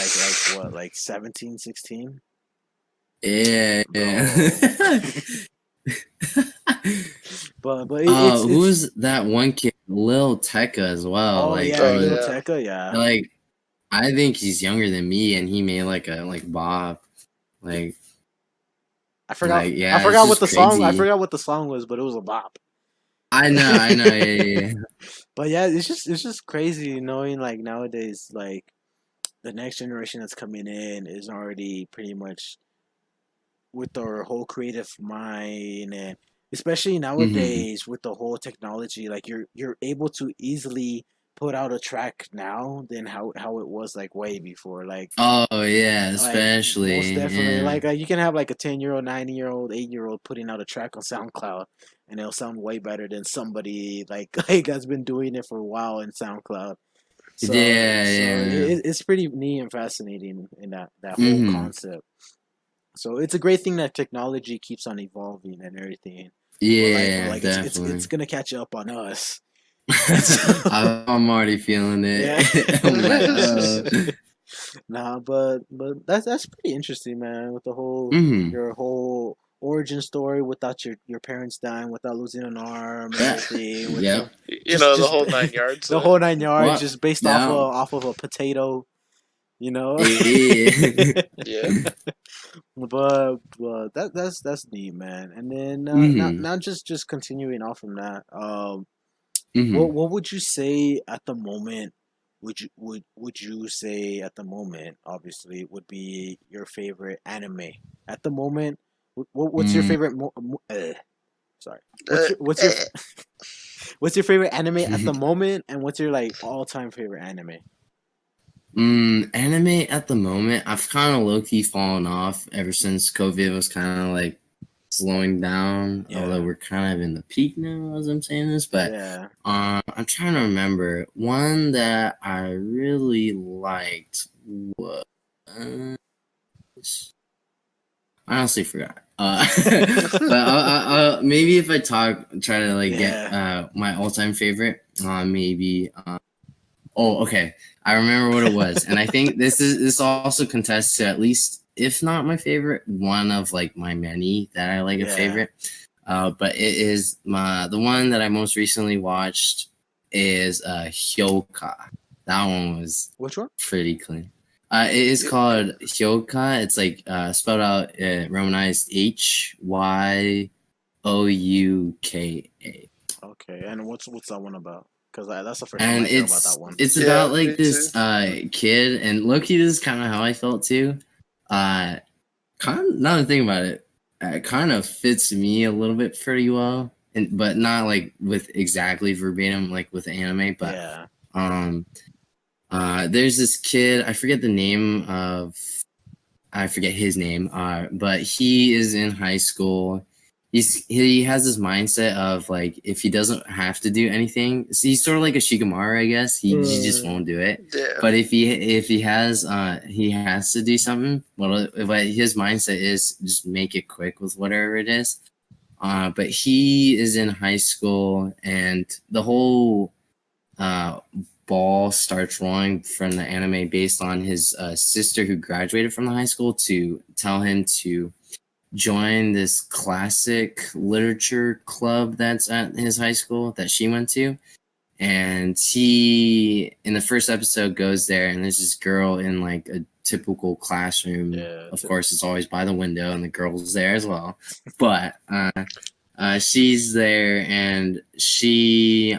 like what, like 17, 16? Yeah. Bro. But Who it's was that one kid, Lil Tecca as well? oh Like yeah, Oh Lil he, yeah, Tecca, yeah. like I think he's younger than me, and he made like a like Bob, like I yeah, it's forgot what just the song I crazy. forgot what the song was, but it was a bop. I know, yeah, yeah, But yeah, it's just crazy knowing like nowadays like the next generation that's coming in is already pretty much with their whole creative mind, and especially yeah. Hmm. nowadays with the whole technology, like you're able to easily put out a track now than how it was like way before. Oh yeah, Like most especially definitely, yeah. like you can have like a 10-year-old, 9-year-old, 8-year-old putting out a track on SoundCloud, and it'll sound way better than somebody like like has been doing it for a while in SoundCloud. Yeah, So yeah. it's pretty neat and fascinating in that whole Hmm. concept. So it's a great thing that technology keeps on evolving and everything. But Yeah, like it's definitely. gonna catch up on us. And so I'm already feeling yeah. it. I'm like, Nah, but that's pretty interesting, man. With the whole hmm. your whole origin story without your parents dying, without losing an arm and Yeah. everything, with Yep. you just know the just whole 9 yards. the whole 9 yards, What? just based No. off of a potato, you know. Yeah. Yeah. But that's neat, man. And then Hmm. now just continuing off from that, Hmm. what would you say at the moment? Would you say at the moment, obviously, would be your favorite anime at the moment? What's your Mm. favorite? Sorry. Uh, What's your uh, what's your favorite anime at the moment, and what's your like all time favorite anime? Anime at the moment, I've kind of low key fallen off ever since COVID was kind of like slowing down. Although Yeah, we're kind of in the peak now, as I'm saying this, but yeah. I'm trying to remember one that I really liked was I honestly forgot. But maybe if I try to like get Yeah. my all time favorite, maybe. Oh, okay. I remember what it was, and I think this also contests to at least, if not my favorite, one of like my many that I like a Yeah. favorite. But it is the one that I most recently watched is Hyoka. That one was Which one? pretty clean. It is called Hyoka. It's like spelled out romanized Hyouka. Okay, and what's that one about? Because that's the first time And I hear about that one. it's Yeah, about like me too. this kid, and low-key this is kind of how I felt too. Uh kind of, now that I think about it, it kind of fits me a little bit pretty well, and but not like with exactly verbatim like with anime, but Yeah. um there's this kid, I forget his name, but he is in high school. He has this mindset of like if he doesn't have to do anything, so he's sort of like a Shikamaru, I guess. He just won't do it. Yeah. But if he has to do something. Well, but his mindset is just make it quick with whatever it is. But he is in high school, and the whole uh ball starts rolling from the anime based on his sister who graduated from the high school to tell him to join this classic literature club that's at his high school that she went to. And he, in the first episode, goes there, and there's this girl in like a typical classroom. Yeah. Of course, it's always by the window, and the girl's there as well. But she's there, and she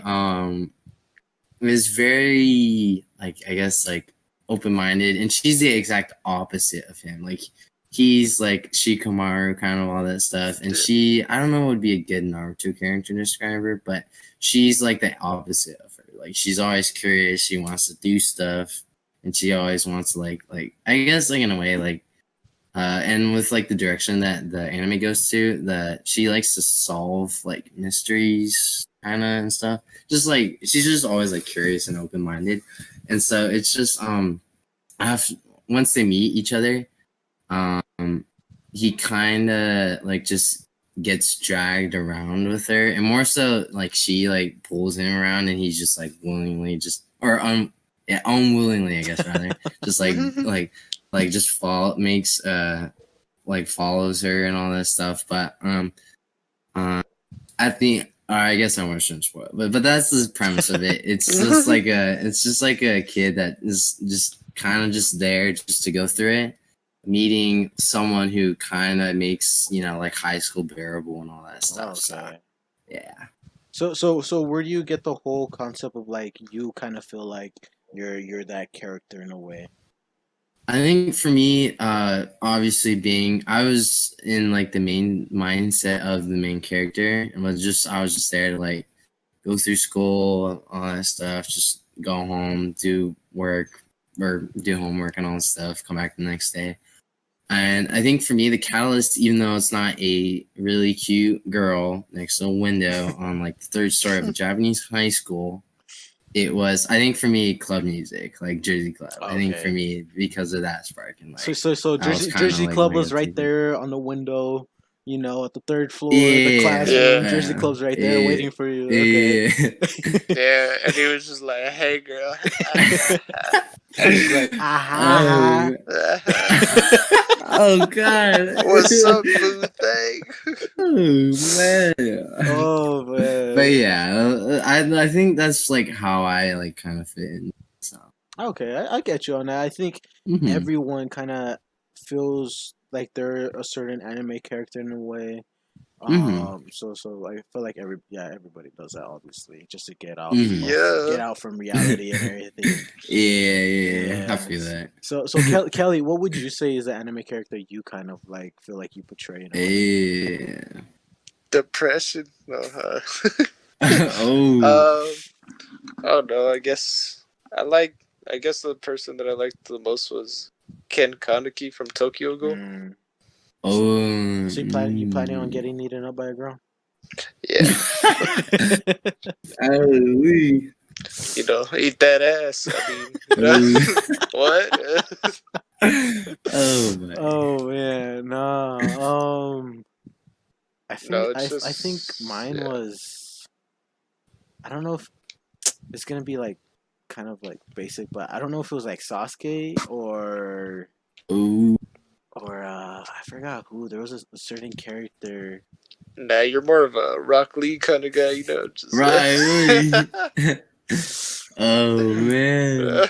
is very like, I guess, like open-minded, and she's the exact opposite of him. Like he's like Shikamaru, kind of all that stuff, and she, I don't know what would be a good Naruto character to describe her, but she's like the opposite of her. Like she's always curious, she wants to do stuff, and she always wants to like I guess like in a way like and with like the direction that the anime goes to, that she likes to solve like mysteries kind of and stuff. Just like she's just always like curious and open minded, and so it's just once they meet each other, he kind of like just gets dragged around with her, and more so like she like pulls him around, and he's just like willingly just yeah, unwillingly I guess rather just like just follows her and all that stuff. But at the I guess I shouldn't spoil it, but that's the premise of it. It's just like a kid that is just kind of just there just to go through it, meeting someone who kind of makes like high school bearable and all that stuff. Okay. So yeah. So where do you get the whole concept of like you kind of feel like you're that character in a way? I think for me, obviously being I was in like the main mindset of the main character, and I was just there to like go through school, all that stuff, just go home, do work or do homework and all that stuff, come back the next day. And I think for me, the catalyst, even though it's not a really cute girl next to a window on like the third story of a Japanese high school, it was, I think for me, club music, like Jersey Club. I think for Okay. me, because of that spark, and So like so that was Jersey kind of Jersey like Club my was go-to. right there on the window, at the third floor, the Yeah, classroom. Yeah. Jersey Club's right there yeah, waiting for you. Okay. yeah. Yeah, and he was just like, "Hey, girl." He's like, aha. Oh, oh God. What's up, boo thing? Oh man. Oh But man. yeah, I think that's like how I like kind of fit in. So. Okay, I get you on that. I think Mm-hmm. everyone kind of feels like they're a certain anime character in a way. Mm-hmm. So I feel like everybody does that obviously just to Mm-hmm. Yeah. get out from reality and everything. Yeah, I Yeah. feel that. So Kelly, what would you say is the anime character you kind of like feel like you portray in a way? Yeah. Depression. No, Oh. I don't know. I guess the person that I liked the most was Ken Kaneki from Tokyo Ghoul. Mm. Oh. So you planning on getting eaten up by a girl? Yeah. Oh. Eat that ass. I mean, what? Oh my. Oh man, no. No, I it's I think just mine yeah. was. I don't know if it's gonna be like kind of like basic, but I don't know if it was like Sasuke Ooh, or I forgot who. There was a certain character. Nah, you're more of a Rock Lee kind of guy, Just right. Oh man,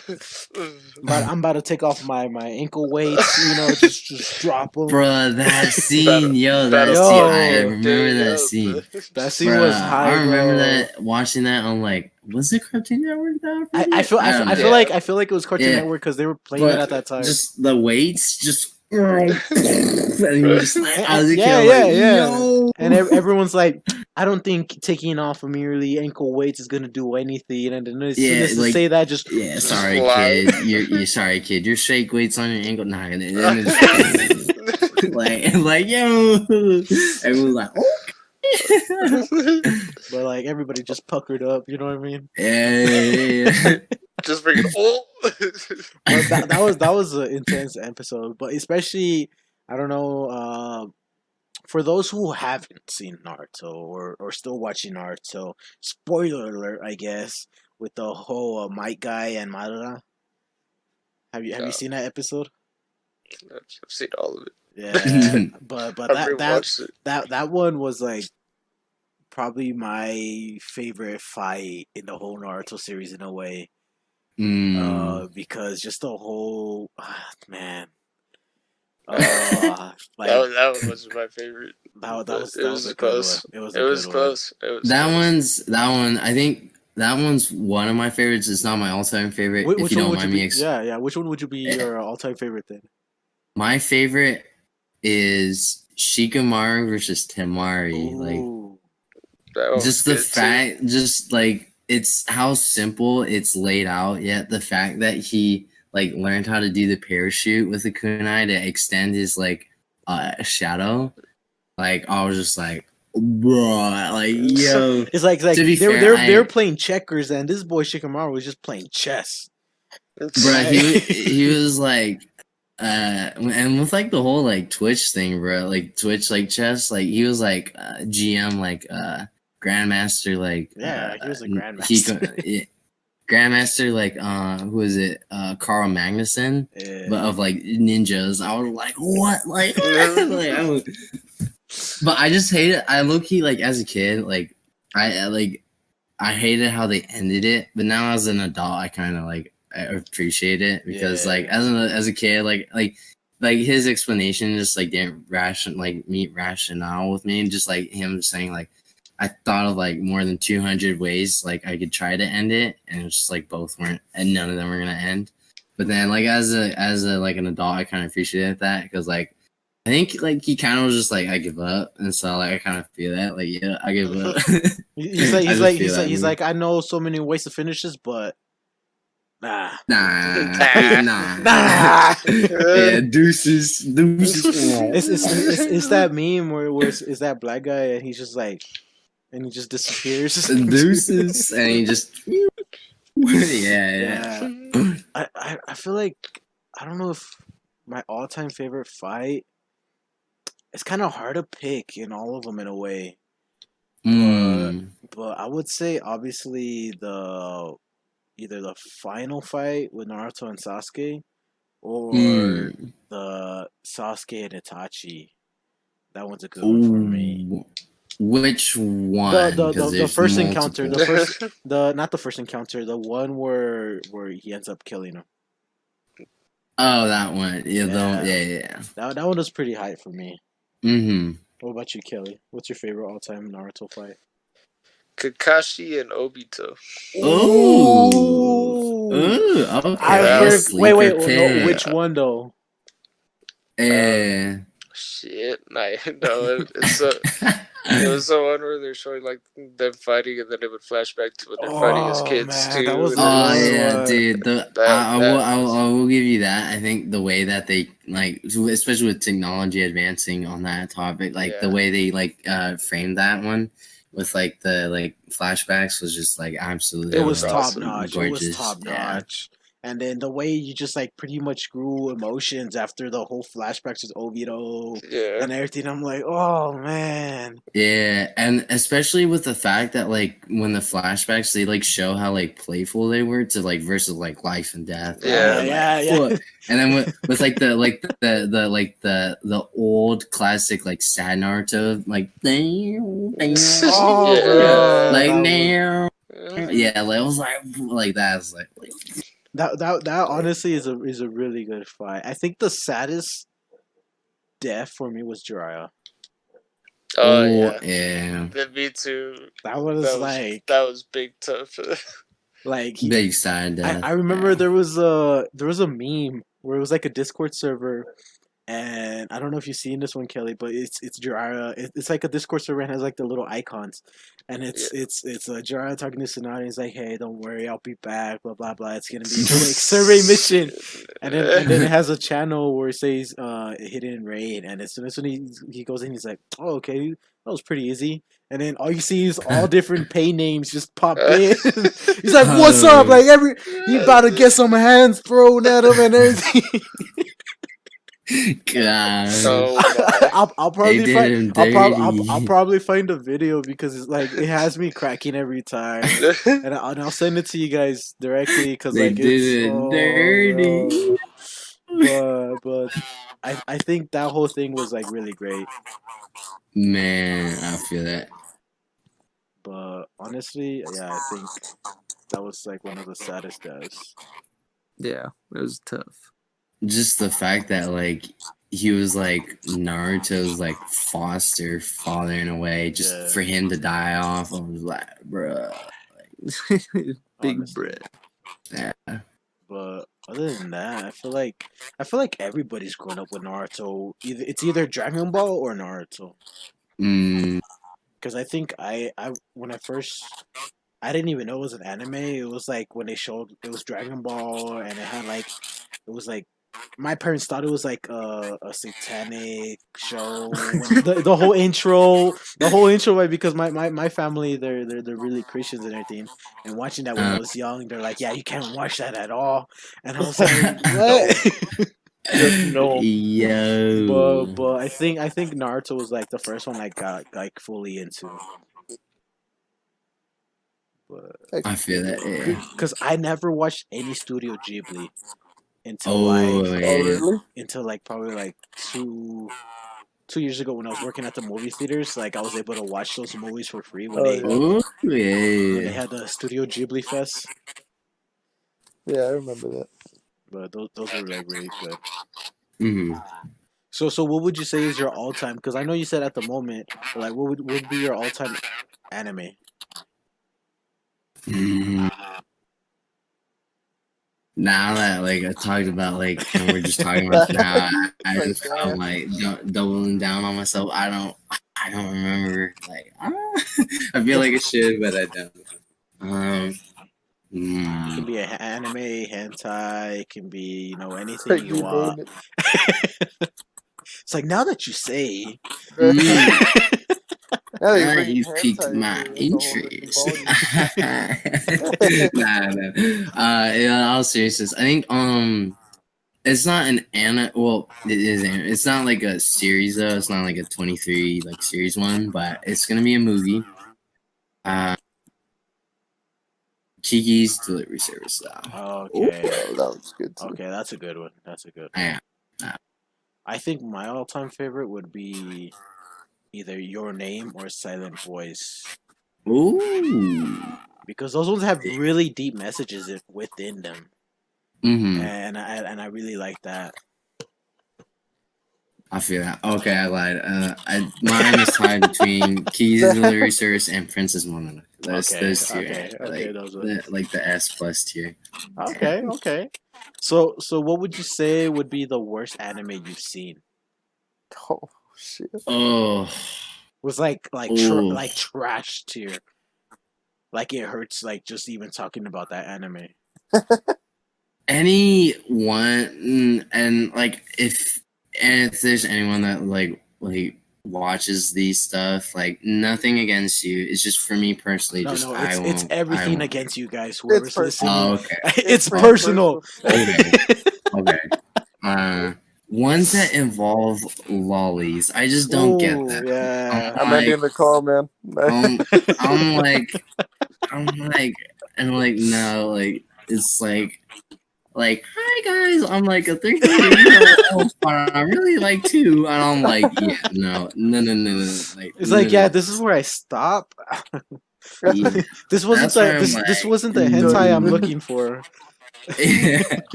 I'm about to take off my ankle weights. Just drop them. bruh, that scene, battle scene, I Yo. remember that scene. That scene Bruh, was high, I remember bro. that watching that on like was it Cartoon Network that I I feel don't know. I feel like it was Cartoon Yeah. Network because they were playing it at that time. Just the weights, just and you're just like I was a Yeah, kid, like yeah. yo, And everyone's like, I don't think taking off a merely ankle weights is gonna do anything. And then as soon yeah, as they like say that, just yeah, Just sorry fly. kid, you're sorry kid, your shake weights on your ankle, nah, and then it just like yo, everyone's like but like everybody just puckered up. You know what I mean? yeah. Just freaking But that was an intense episode. But especially, I don't know. For those who haven't seen Naruto or still watching Naruto, spoiler alert, I guess, with the whole Might guy and Madara. Have you seen that episode? I've seen all of it. Yeah, but I've rewatched it. that one was like probably my favorite fight in the whole Naruto series in a way. Because just the whole man. Like That one was my favorite. that was It was a good one. close. It was It a was good one. close. It was that close. one. I think that one's one of my favorites. It's not my all-time favorite. If Which you one don't would you mind be? me, Yeah. Which one would you be your all-time favorite then? my favorite is Shikamaru versus Temari. Like Ooh. That one was just the good, too. fact, just like it's how simple it's laid out. Yet the fact that he like learned how to do the parachute with the kunai to extend his like shadow. Like I was just like, bruh, like yo. It's like To be fair, they're playing checkers and this boy Shikamaru was just playing chess. Bruh, he was like, and with like the whole like Twitch thing, bro, like Twitch, like chess, like he was like GM, like Grandmaster, like Yeah, he was a he grandmaster. Grandmaster, like who is it? Carl Magnuson, Yeah. but of like ninjas. I was like, what? Like, like I was, but I just hate it. I low key like as a kid, like I hated how they ended it, but now as an adult, I kind of like I appreciate it because like as a kid, like his explanation just like didn't meet rationale with me, and just like him saying like I thought of like more than 200 ways like I could try to end it, and it's just like both weren't, and none of them were gonna end. But then like as a like an adult, I kind of appreciated that because like I think like he kind of was just like I give up, and so like I kind of feel that like yeah I give up. He's like I know so many ways to finish this, but nah. Yeah, deuces. It's that meme where it's that black guy and he's just like and he just disappears. Deuces, and he just yeah. I feel like I don't know if my all-time favorite fight. It's kind of hard to pick in all of them in a way, but I would say obviously either the final fight with Naruto and Sasuke, or the Sasuke and Itachi. That one's a good one for me. Which one? The first encounter, not the first encounter, the one where he ends up killing him. Oh, that one. Yeah, yeah. That one was pretty high for me. What about you, Kelly? What's your favorite all-time Naruto fight? Kakashi and Obito. Ooh. Okay. Wait. No, which one though? Shit. No, it was the one where they're showing like them fighting, and then it would flash back to when they're fighting as kids too. That was dude. I will give you that. I think the way that they like, especially with technology advancing on that topic, like the way they like framed that one with like the like flashbacks was just like absolutely. It was top notch. It was top notch. and then the way you just like pretty much grew emotions after the whole flashbacks with Obito Yeah. and everything. I'm like, oh man. Yeah, and especially with the fact that like when the flashbacks they like show how like playful they were to like versus like life and death. Yeah. I'm Yeah, like, yeah. "Fuck." And then with like the old classic like sad Naruto like damn, Oh, Yeah. bro. like That was damn. Yeah, like I was like that. I was like that honestly is a really good fight. I think the saddest death for me was Jiraiya. Oh oh yeah. yeah, That Me too. was like That was big tough. he, big sad I, death. I remember there was a meme where it was like a Discord server, and I don't know if you've seen this one, Kelly, but it's Jiraiya. It's like a Discord server and has like the little icons, and Yeah. it's Jiraiya talking to Tsunade. He's like, "Hey, don't worry, I'll be back." Blah blah blah. It's gonna be a quick survey mission, and then it has a channel where it says hidden raid, and as soon as he goes in, he's like, "Oh, okay, that was pretty easy." And then all you see is all different pay names just pop in. He's like, "What's up?" Like he about to get some hands thrown at him and everything. God, Oh my. I'll they probably did find him I'll dirty. probably find a video because it's like it has me cracking every time, and I'll send it to you guys directly because They like it's did it dirty. but I think that whole thing was like really great. Man, I feel that. But honestly, yeah, I think that was like one of the saddest deaths. Yeah, it was tough. Just the fact that like he was like Naruto's like foster father in a way, just Yeah. for him to die off. I was like, bruh. Big Honestly. bread. Yeah. But other than that, I feel like everybody's grown up with Naruto. It's either Dragon Ball or Naruto. Mm, Because I think I when I first I didn't even know it was an anime. It was like when they showed it was Dragon Ball and it had like it was like my parents thought it was like a satanic show. When the whole intro, right? Because my family they're really Christians and everything. And watching that when I was young, they're like, yeah, you can't watch that at all. And I was like, what? No. Yo. But I think Naruto was like the first one I got like fully into. But I feel that. Yeah. because I never watched any Studio Ghibli until Oh, like Oh yeah. really? until like probably like 2 years ago when I was working at the movie theaters. Like I was able to watch those movies for free when Oh, they yeah. Oh, when they yeah. had the Studio Ghibli Fest. Yeah, I remember that. But those were like really good. Mm-hmm. So what would you say is your all time? Because I know you said at the moment, but like what would be your all time anime? Mm. Now that like I talked about like and we're just talking about now, I just I'm like doubling down on myself. I don't remember. Like I feel like I should, but I don't. It Hmm. can be an anime, hentai. It can be anything you You want. name It's like now that you say, Mm. Now that Now bring you've piqued hentai my into it, that's a whole interest. different ballgame. Nah. In all seriousness, I think it's not an anime. Well, it is. It's not like a series though. It's not like a 23 like series one, but it's gonna be a movie. Kiki's Delivery Service though. okay, Oh, that was good too. okay, that's a good one. That's a good one. Yeah. I think my all time favorite would be either Your Name or Silent Voice Ooh. because those ones have really deep messages within them, Mm-hmm. and I really like that. I feel that. Okay, I lied. Mine is tied between Keys Delivery Service and Princess Mononoke. Those two, Okay, those ones. like the S plus tier. Okay. So what would you say would be the worst anime you've seen? Oh shit. Oh, Was like Ooh. like trash tier. Like it hurts like just even talking about that anime. anyone and like if there's anyone that like watches these stuff. Like nothing against you. It's just for me personally. No, just no, I it's won't. I everything won't. against you guys. Whoever's personal. listening, Oh, okay. it's pretty personal. Okay. Okay. Ones that involve lollies. I just don't get Oh, that. yeah. I'm like, ending the call, man. I'm like, and like, no, like, it's like, hi guys, I'm like a 13-year-old, but I really like two, and I'm like, yeah, no, like, It's like, yeah, no. this is where I stop. Yeah. This wasn't That's where I'm this like, wasn't the hentai I'm looking for.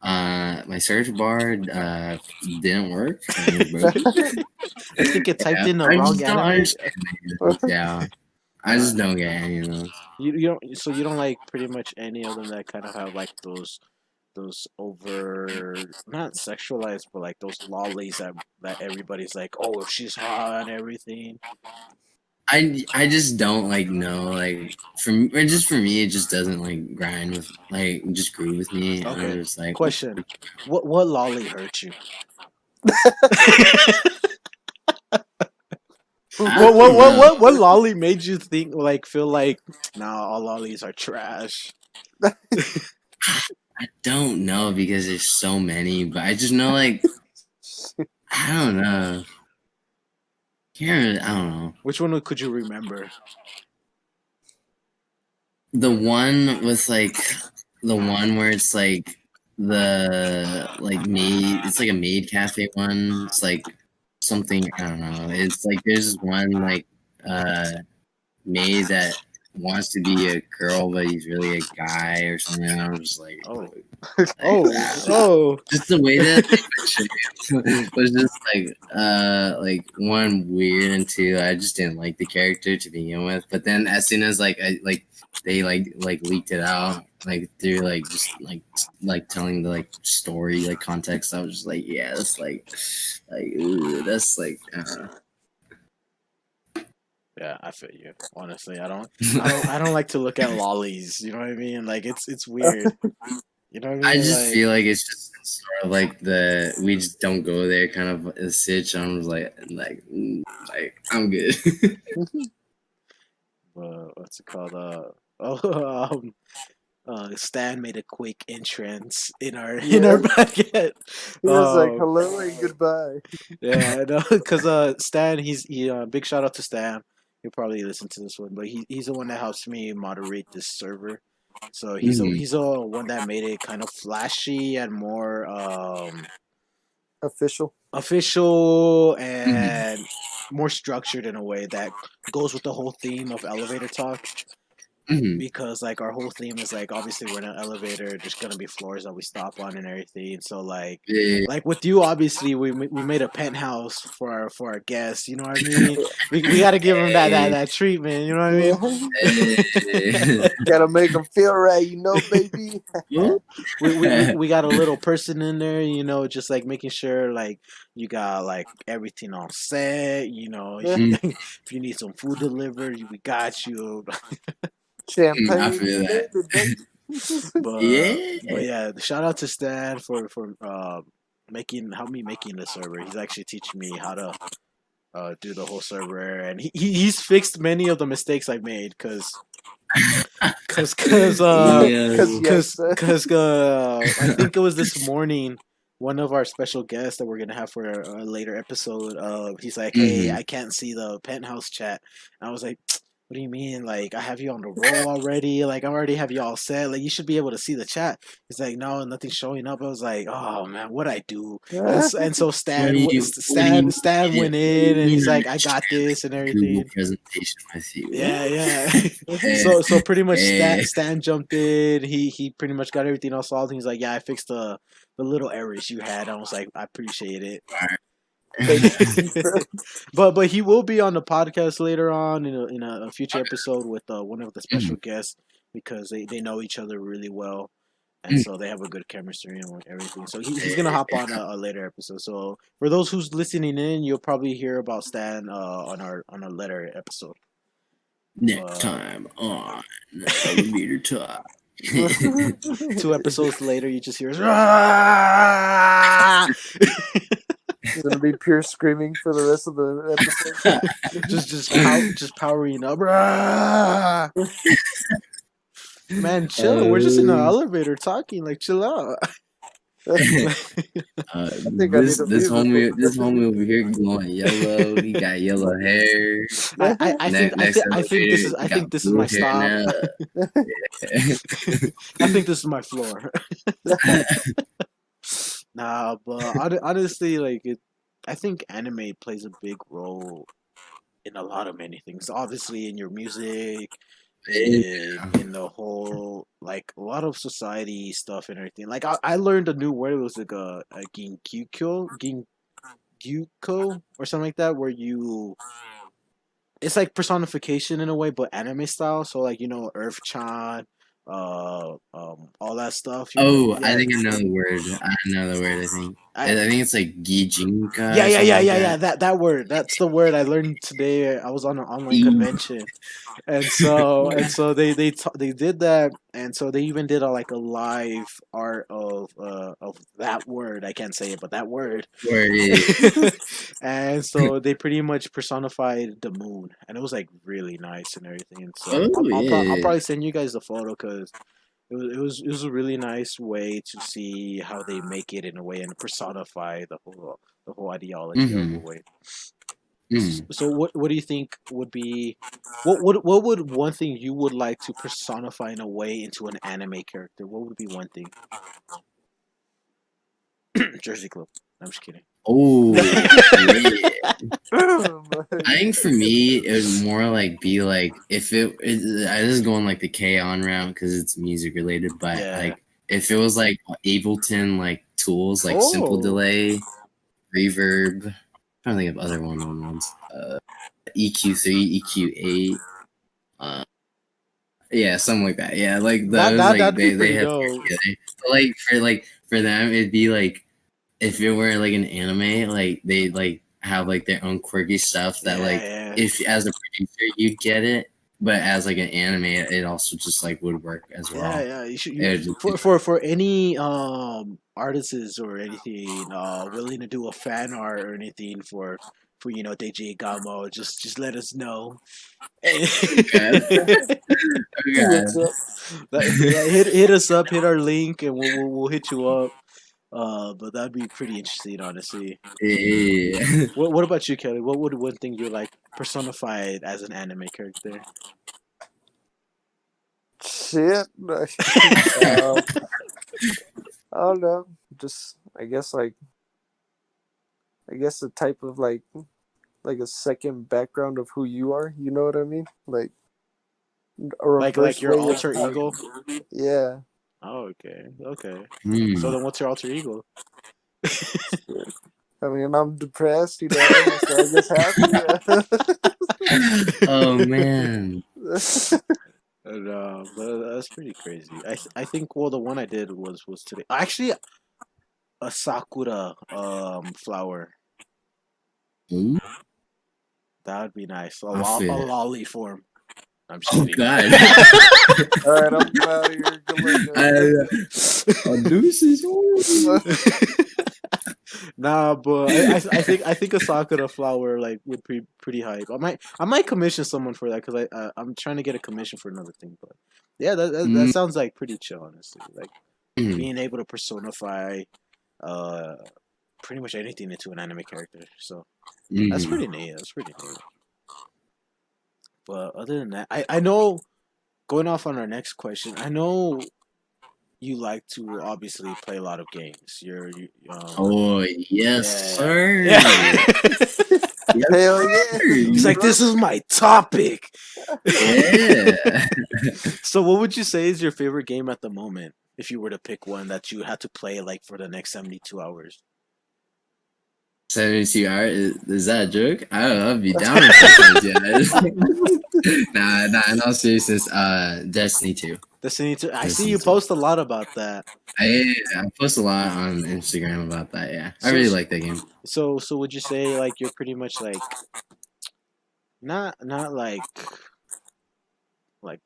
My search bar didn't work. It was broken. I think it typed Yeah, in the I wrong just don't anime. understand it. Yeah, I just don't get any of those. You don't, so you don't like pretty much any of them that kind of have like those over, not sexualized, but like those lollies that everybody's like, oh, she's hot and everything. I just don't like know like for me it just doesn't like grind with like just groove with me. And I'm Okay. just like Question: What lolly hurt you? I don't know. What lolly made you think like feel like nah, all lollies are trash? I don't know because there's so many, but I just know like I don't know. I don't know. Which one could you remember? The one with like the one where it's like the like maid. It's like a maid cafe one. It's like something I don't know. It's like there's this one like maid that wants to be a girl, but he's really a guy or something. And I'm just like, Oh, that. oh. Just the way that they mentioned it was just like one weird and two. I just didn't like the character to begin with. But then as soon as they leaked it out like through like just like telling the like story like context, I was just like, yeah, that's like ooh, that's like. Yeah, I feel you. Honestly, I don't like to look at lollies. You know what I mean? Like it's weird. You know what I I mean? just Like, feel like it's just sort of like we just don't go there kind of a sitch. I'm just like I'm good. what's it called? Stan made a quick entrance in our bracket. He was like, hello and goodbye. Yeah, I know, because Stan, he big shout out to Stan. He'll probably listen to this one, but he's the one that helps me moderate this server. So he's the one that made it kind of flashy and more official and more structured in a way that goes with the whole theme of elevator talk. Because like our whole theme is like obviously we're in an elevator, there's gonna be floors that we stop on and everything. So like like with you, obviously we made a penthouse for our guests. You know what I mean? We gotta give them that treatment. You know what I mean? Gotta make them feel right, you know, baby. we got a little person in there, you know, just like making sure like you got like everything on set. You know, if you need some food delivered, we got you. Champagne. I feel that. But yeah, shout out to Stan for help me making the server. He's actually teaching me how to do the whole server, and he's fixed many of the mistakes I made because I think it was this morning. One of our special guests that we're gonna have for a later episode, he's like, "Hey, I can't see the penthouse chat." And I was like, what do you mean? Like, I have you on the roll already. Like, I already have you all set. Like, you should be able to see the chat. He's like, no, nothing's showing up. I was like, oh man, what I do? And so Stan went in and he's like, I got this and everything. Presentation with you. Yeah. so pretty much Stan jumped in. He pretty much got everything all solved. He's like, yeah, I fixed the little errors you had. I was like, I appreciate it. but he will be on the podcast later on in a future episode with one of the special guests because they know each other really well and so they have a good chemistry and everything. So he's gonna hop on a later episode. So for those who's listening in, you'll probably hear about Stan on our later episode. Next time on Elevator Talk. 2 episodes later, you just hear It's gonna be pure screaming for the rest of the episode. just powering up. Man, chill. We're just in an elevator talking. Like, chill out. I think I need This to mute this homie over here glowing yellow. He got yellow hair. I think this is he got this is blue my hair stop. now. I think this is my floor. Nah, but honestly, like I think anime plays a big role in a lot of many things. Obviously, in your music, in the whole like a lot of society stuff and everything. Like I learned a new word. It was like a Ginkyuko or something like that, where you it's like personification in a way, but anime style. So like Earth Chan, all that stuff. Oh, I Yeah, think I know the word. I know the word. I think. I, I think it's like Gijinka yeah, or yeah, something yeah, like yeah, yeah. that. That word. That's the word I learned today. I was on an online E- convention, and so they did that, and so they even did like a live art of that word. I can't say it, but that word. Word is. And so they pretty much personified the moon, and it was like really nice and everything. And so Oh I'll yeah. probably send you guys the photo because it was a really nice way to see how they make it in a way and personify the whole ideology of a Mm-hmm. way. Mm. So what do you think would be what would one thing you would like to personify in a way into an anime character? What would be one thing? Jersey Club. I'm just kidding. Oh yeah. Oh I think for me, it would more like be like if I just going like the K on route because it's music related, but Yeah. like if it was like Ableton like tools like Simple Oh. Delay, Reverb. I'm trying to think of other well-known ones. EQ3, EQ8. Uh, yeah, something like that. Yeah, like those like That'd be they pretty have dope. but like for them it'd be like if it were like an anime, like they like have like their own quirky stuff that like Yeah, if as a producer you get it, but as like an anime it also just like would work as yeah, well. yeah. You should It would just be for any artists or anything willing to do a fan art or anything for DJagaimo, just let us know. good. Okay. What's up? Yeah, hit us up, hit our link, and we'll hit you up. But that'd be pretty interesting, honestly. Yeah. What about you, Kelly? What would one thing you like personified as an anime character? Shit. I don't know. Just I guess the type of like a second background of who you are. You know what I mean? Like a Like reverse your way of alter ego? yeah. Oh, okay. So Hmm. then, what's your alter ego? I mean, I'm depressed, so I guess happy. Oh man. And, but that's pretty crazy. I think the one I did was today. Actually, a sakura flower. Ooh. That would be nice. I feel A it. lolly form. I'm just Oh kidding. god. All right, I'm out of here. Good luck, guys. Deuces. Nah, but I think a sakura flower like would be pretty hype. I might commission someone for that because I'm trying to get a commission for another thing. But yeah, that sounds like pretty chill, honestly. Like Mm. being able to personify uh pretty much anything into an anime character. So that's Mm. pretty neat. That's pretty neat. But other than that, I know going off on our next question, I know you like to obviously play a lot of games. Oh yes, Yeah. sir. Yeah. Yes, Hell yeah. sir. He's like, this is my topic. Yeah. So, what would you say is your favorite game at the moment? If you were to pick one that you had to play like for the next 72 hours. 72 hours? Is that a joke? I don't know. I'd be down with that. Nah, in all seriousness, Destiny 2. Destiny 2. I see Destiny you 2. post a lot about that. I post a lot on Instagram about that, yeah. I So, really like that game. so would you say like you're pretty much like not like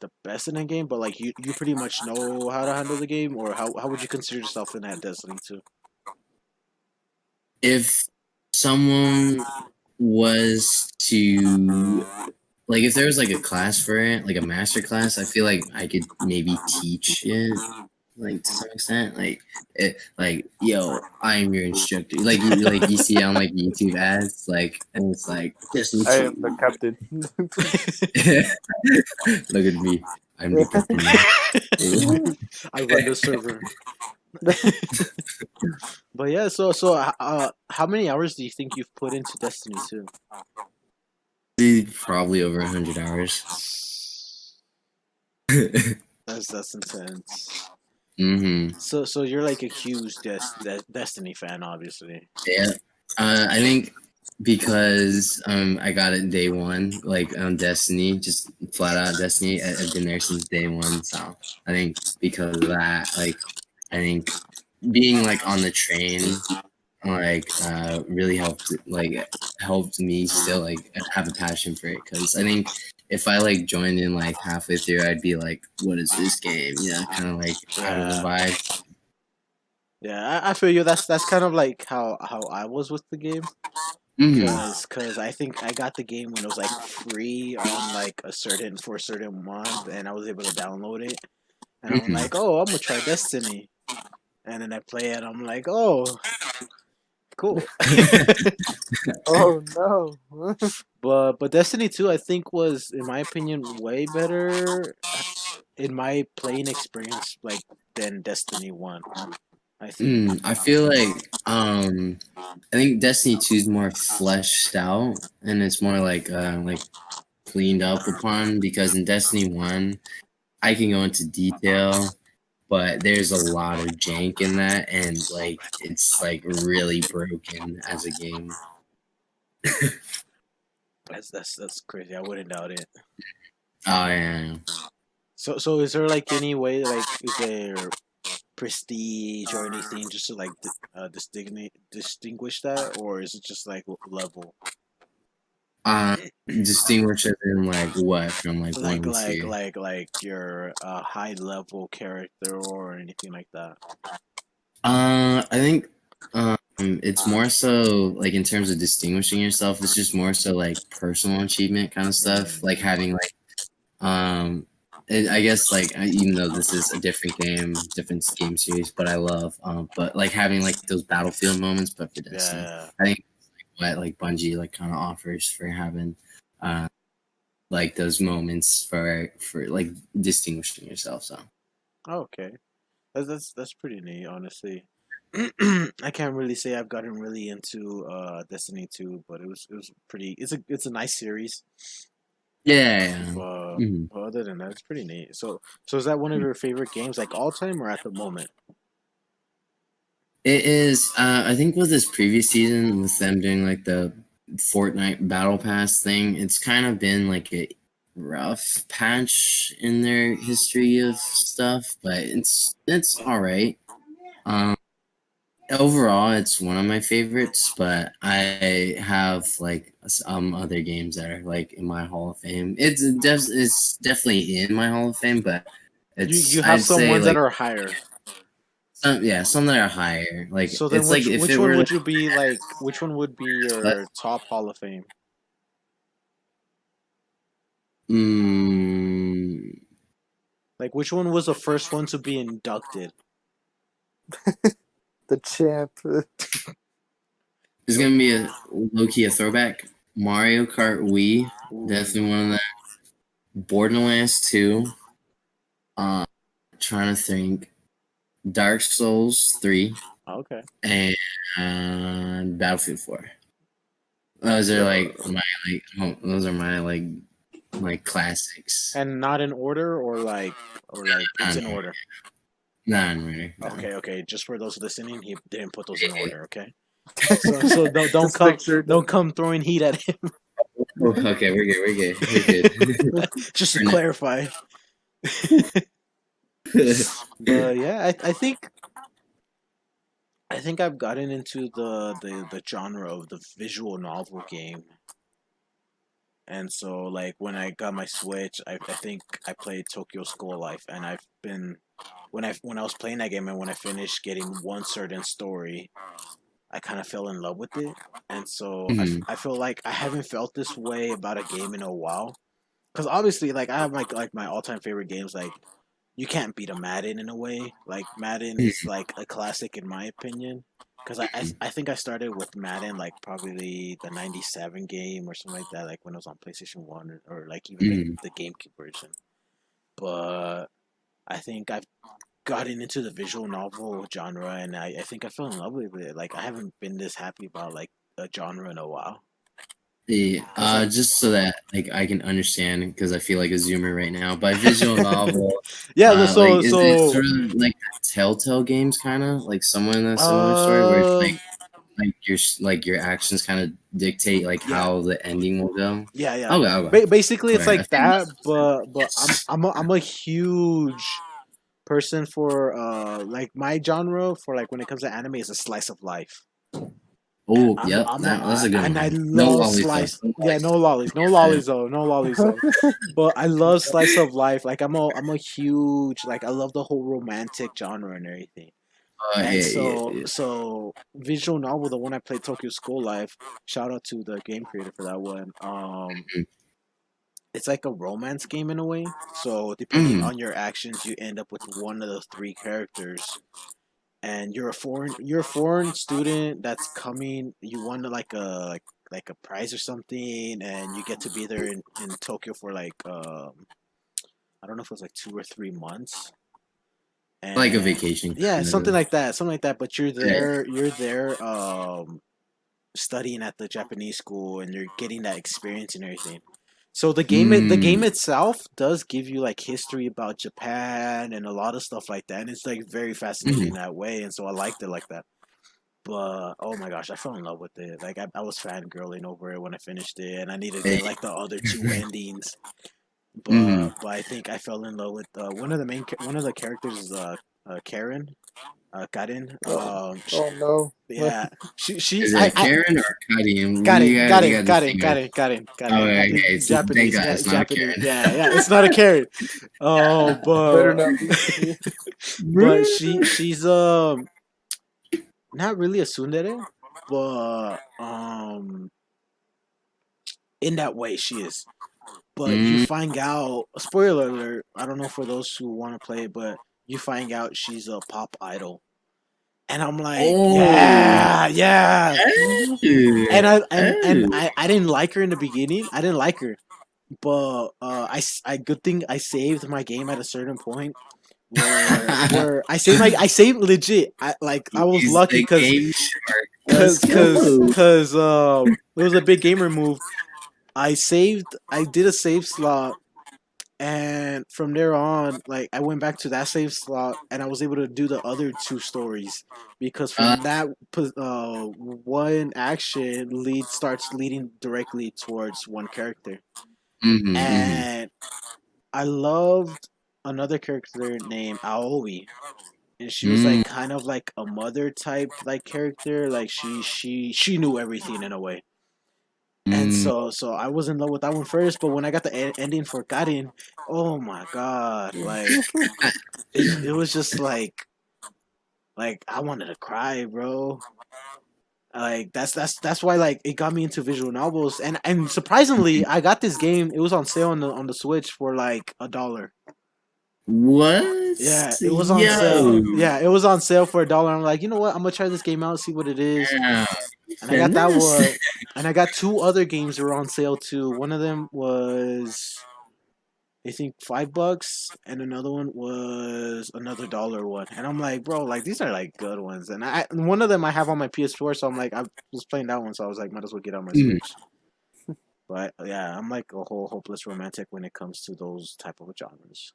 the best in that game, but like you pretty much know how to handle the game, or how would you consider yourself in that Destiny 2? If someone was to like if there was like a class for it, like a master class, I feel like I could maybe teach it like to some extent. Like yo, I'm your instructor. Like you see on like YouTube ads, like and it's like Destiny I am the 2. captain. Look at me. I'm the captain now. I run the server. But yeah, how many hours do you think you've put into Destiny 2? Probably over 100 hours. That's intense. Mm-hmm. So you're like a huge Destiny fan, obviously. Yeah. I think because I got it day one, like on Destiny, just flat out Destiny. I've been there since day one, so I think because of that, like I think being like on the train, like really helped me still like have a passion for it. Because I think if I like joined in like halfway through, I'd be like, "What is this game?" Yeah, kind of like out of the Yeah, vibe. yeah. I feel you. That's kind of like how I was with the game. Mm-hmm. Cause I think I got the game when it was like free on like for a certain month, and I was able to download it. And I'm Mm-hmm. like, oh, I'm gonna try Destiny. And then I play it. I'm like, oh, cool. Oh no. But Destiny 2, I think was, in my opinion, way better in my playing experience, like than Destiny 1. I think. I feel like I think Destiny 2 is more fleshed out and it's more like cleaned up upon because in Destiny 1 I can go into detail, but there's a lot of jank in that and like it's like really broken as a game. That's crazy. I wouldn't doubt it. Oh yeah. So is there like any way, like, is there prestige or anything just to like distinguish that, or is it just like level, Distinguish it in like what from like like 1 like to like like your high level character or anything like that? I think it's more so like in terms of distinguishing yourself, it's just more so like personal achievement kind of stuff, like having like um I guess like even though this is a different game series, but I love but like having like those battlefield moments, but for Destiny, Yeah. I think what like Bungie like kind of offers for having uh like those moments for like distinguishing yourself. So Okay. That's pretty neat, honestly. I can't really say I've gotten really into Destiny 2, but it was pretty. It's a nice series, yeah. but Mhm. other than that, it's pretty neat. So is that one of your favorite games, like all time or at the moment? It is. I think with this previous season, with them doing like the Fortnite Battle Pass thing, it's kind of been like a rough patch in their history of stuff, but it's all right. Um, Overall, it's one of my favorites, but I have like some other games that are like in my Hall of Fame. It's definitely in my Hall of Fame, but You it's have I'd some say ones that like are higher. some that are higher. Like So then, it's like if which it one were to would you be like? Which one would be but your top Hall of Fame? mm, Like, which one was the first one to be inducted? The champ. it's gonna be a low key a throwback. Mario Kart Wii, Ooh, definitely one of them. Borderlands 2. Uh, Trying to think. Dark Souls 3 okay. and Battlefield 4. Those are like those are my like classics. And not in order, or like it's Not in order. not really. No. Okay, okay. Just for those listening, he didn't put those in order. Okay. So don't Just make come sure. don't come throwing heat at him. Oh, okay, we're good. We're good. We're good. Just to We're not- clarify. But yeah, I think I've gotten into the genre of the visual novel game. And so, like, when I got my Switch, I think I played Tokyo School Life, and I've been when I was playing that game, and when I finished getting one certain story, I kind of fell in love with it, and so Mhm. I feel like I haven't felt this way about a game in a while. Because obviously, like I have like my all time favorite games. Like you can't beat a Madden in a way. Like Madden is like a classic in my opinion. Because I think I started with Madden like probably the '97 game or something like that. Like when it was on PlayStation One or like even Mhm. the GameCube version. But I think I've gotten into the visual novel genre, and I think I fell in love with it. Like I haven't been this happy about like a genre in a while. Yeah, Cause like just so that like I can understand because I feel like a zoomer right now. By visual novel, yeah, like so is it so sort of like Telltale games, kind of like somewhere in a similar story where it's um like your actions kind of dictate like yeah how the ending will go. yeah. Okay, okay, Basically, it's right. I like think that, that's but I'm a huge person for like my genre for like when it comes to anime is a slice of life. And oh yep, that's a good and I one. No love lollies though. slice. No Yeah, lollies. no lollies, no Yeah. lollies though, no lollies though. But I love slice of life. Like I'm a huge like I love the whole romantic genre and everything. And Yeah. so visual novel, the one I played Tokyo School Life. Shout out to the game creator for that one. Mhm. It's like a romance game in a way. So depending Mhm. on your actions, you end up with one of the three characters. And you're a foreign student that's coming. You won like a prize or something, and you get to be there in Tokyo for like I don't know if it was like 2 or 3 months. Like a And vacation yeah, kind of. something like that. But Yeah. you're there studying at the Japanese school, and you're getting that experience and everything. So the game Mm. itself does give you like history about Japan and a lot of stuff like that, and it's like very fascinating Mhm. that way, and so I liked it like that. But oh my gosh, I fell in love with it. Like I was fangirling over it when I finished it, and I needed to Hey. get like the other two endings. Mhm. But I think I fell in love with one of the one of the characters is Karen, Karen. Oh no. Yeah, she Is it a Karen or a Kadian? You got distinguish. Oh, okay. So thank Japanese, God it's not a Japanese. Karen. Yeah, it's not a Karen. Oh, Better but not be. Yeah. but she's not really a tsundere, but in that way she is. But you Mm. find out, spoiler alert. I don't know for those who want to play it, but you find out she's a pop idol, and I'm like, Oh. yeah. And Oh. Oh. I didn't like her in the beginning. I didn't like her, but I good thing I saved my game at a certain point where I saved legit. I was He's lucky the game shark. Let's go. it was a big gamer move. I did a save slot, and from there on like I went back to that save slot, and I was able to do the other two stories because Uh, from that one action starts leading directly towards one character. mhm. And I loved another character named Aoi, and she was Mm, like kind of like a mother type like character. Like she knew everything in a way. And mm. so I was in love with that one first, but when I got the ending for Karin, oh my god, like it was just like I wanted to cry, bro. Like that's why like it got me into visual novels, and surprisingly I got this game. It was on sale on the Switch for like $1. What? Yeah, it was on sale. Yo. Yeah, it was on sale for $1. I'm like, you know what? I'm gonna try this game out, see what it is. Yeah. And I got that Finesse. one, and I got two other games that were on sale too. One of them was I think $5, and another one was another dollar one. And I'm like, bro, like these are like good ones. And one of them I have on my PS4, so I'm like, I was playing that one, so I was like, might as well get on my Mm, Switch. But yeah, I'm like a whole hopeless romantic when it comes to those type of genres.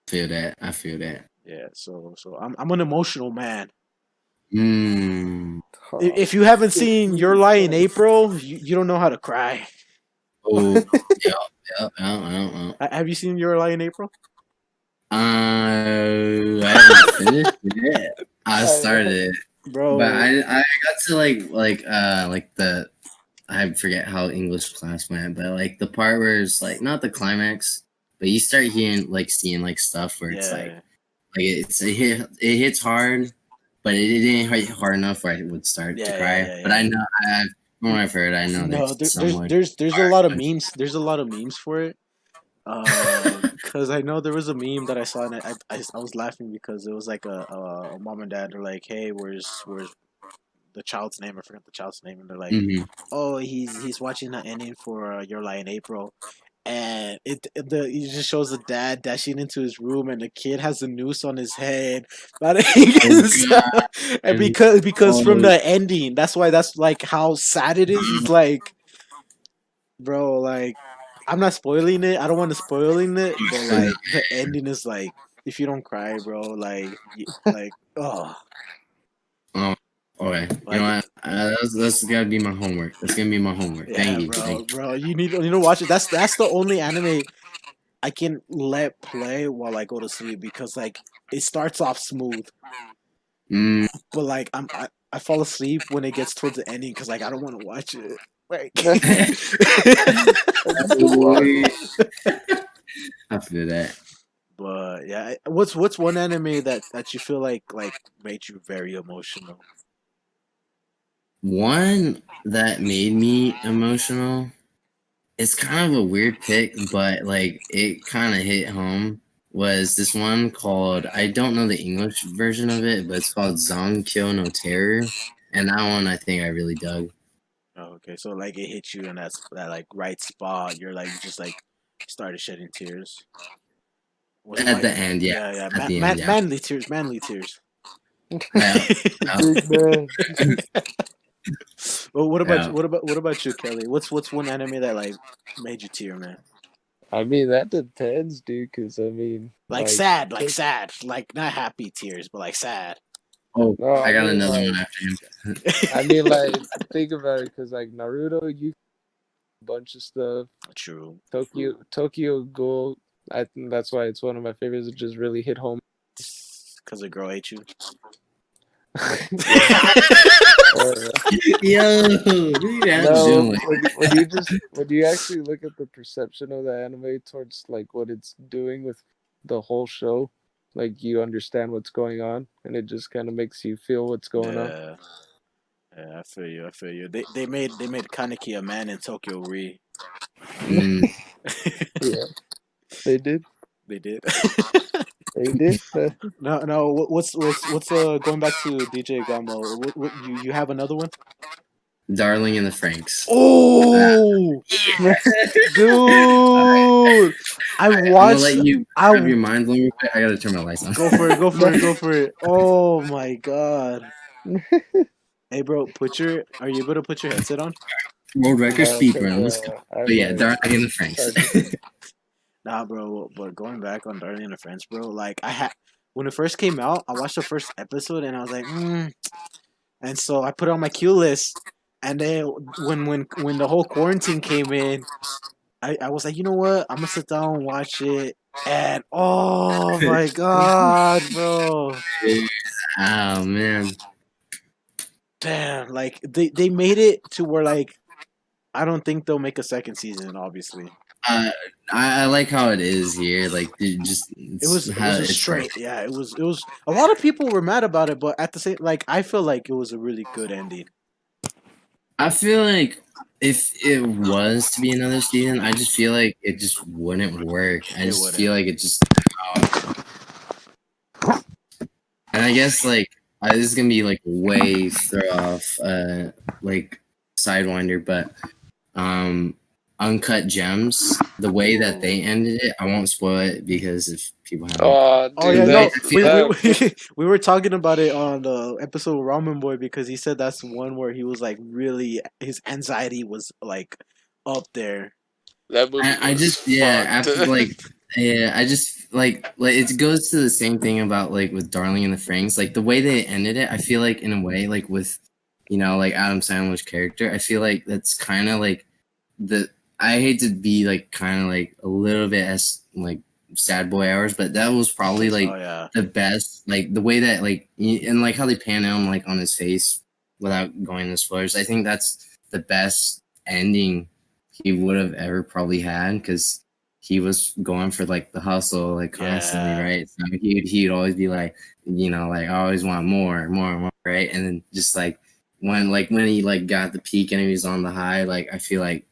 feel that. I feel that. Yeah, so I'm an emotional man. Mm. Huh. If you haven't It seen Your really Lie in does. April, you don't know how to cry. Oh. Yeah. Have you seen Your Lie in April? I haven't finished it. I I started it, but Bro, I got to like the I forget how English class went, but like the part where it's like not the climax, but you start hearing like seeing like stuff where it's yeah. like it hits hard, but it didn't hit hard enough where I would start to cry. But I know from what I've heard, I know No, there's someone. there's a lot of memes. There's a lot of memes for it. Because I know there was a meme that I saw and I was laughing because it was like a mom and dad are like, hey, where's the child's name? I forgot the child's name, and they're like, Mhm. oh, he's watching the ending for Your Lie in April, and it just shows the dad dashing into his room, and the kid has a noose on his head, about to hang Oh himself. And God. because from Oh, the ending, that's why that's like how sad it is. He's like, bro, like I'm not spoiling it. I don't want to spoiling it, but like the ending is like, if you don't cry, bro, like oh, oh, okay. You know like what? That's gotta be my homework. That's gonna be my homework. Thank yeah, you. Thank you. bro, you need to watch it. That's the only anime I can let play while I go to sleep because like it starts off smooth, Mm. but like I fall asleep when it gets towards the ending because like I don't want to watch it. Like, That's too long. I feel that. but yeah, what's one anime that you feel like made you very emotional? One that made me emotional. It's kind of a weird pick, but like it kind of hit home. Was this one called? I don't know the English version of it, but it's called Zonkyo no Terror, and that one I think I really dug. Oh, okay, so like it hit you in that like right spot. You're like you just like started shedding tears. Was it At like the end, yeah. yeah, At the end, yeah. manly tears. Yeah. Yeah. Big man. Well, Yeah. what about you, Kelly? What's one anime that like made you tear, man? I mean, that depends, dude. Because I mean, like, Like sad, like not happy tears, but like sad. Oh, no, I I got mean, another like, one after him. think about it. Because like Naruto, you bunch of stuff. True. Tokyo Ghoul. I think that's why it's one of my favorites. It just really hit home. Because a girl ate you. Uh, Yo, dude, that's no, doing. when you actually look at the perception of the anime towards like what it's doing with the whole show, like you understand what's going on, and it just kind of makes you feel what's going on. Yeah, yeah, I feel you. I feel you. They made Kaneki a man in Tokyo Re. Mm, Yeah, they did. They did. They did. No. What's going back to DJ Gamo? What you have another one? Darling in the Franks. Oh, dude! I I'm gonna watched. let you have I your mind blown real quick. I gotta turn my lights on. go for it. Go for it. Go for it. Oh my god! Hey, bro, Are you able to put your headset on? World record speed Because run. Let's go. I have But yeah, my Darling in the Franks. charger. Nah, bro. But going back on Darling and the Friends, bro. Like I had when it first came out, I watched the first episode and I was like, and so I put it on my queue list. And then when the whole quarantine came in, I was like, you know what? I'm gonna sit down and watch it. And oh my god, bro. Oh man. Damn, like they made it to where like I don't think they'll make a second season, obviously. Uh, I like how it is here. Like just it's It how was a it's right. straight yeah, it was a lot of people were mad about it, but at the same like I feel like it was a really good ending. I feel like if it was to be another season, I just feel like it just wouldn't work. I It just wouldn't. feel like it just. And I guess like this is gonna be like way throw off, like sidewinder, but Uncut Gems, the way that they ended it, I won't spoil it because if people haven't. Oh, Oh yeah, dude, The way no, I feel, we were talking about it on the episode of Ramen Boy because he said that's one where he was like really his anxiety was like up there. that movie I was just yeah fucked. after like yeah I just like it goes to the same thing about like with Darling in the Franxx, like the way they ended it. I feel like in a way like with like Adam Sandler's character, I feel like that's kind of like the I hate to be like kind of like a little bit as like sad boy hours, but that was probably like Oh yeah, the best, like the way that like and like how they pan out like on his face without going into spoilers. I think that's the best ending he would have ever probably had because he was going for like the hustle like constantly, Yeah. right? So he'd always be like, like I always want more, right? And then just like when he like got the peak and he was on the high, like I feel like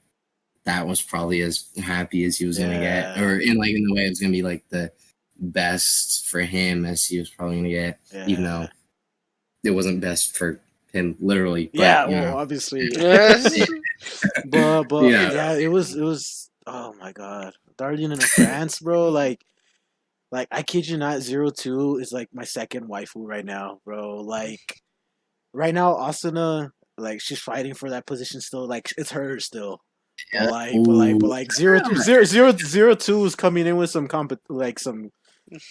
that was probably as happy as he was gonna get, Yeah. or in the way it was gonna be like the best for him as he was probably gonna get, even though Yeah. it wasn't best for him literally. Yeah. But Well, obviously. Yes. You But know. yeah, it was. Oh my god, Darlene in France, bro. Like I kid you not, 02 is like my second waifu right now, bro. Like right now, Asuna, like she's fighting for that position still. Like it's hers still. But Yeah. like, but Ooh. like 0-2 is coming in with some like some.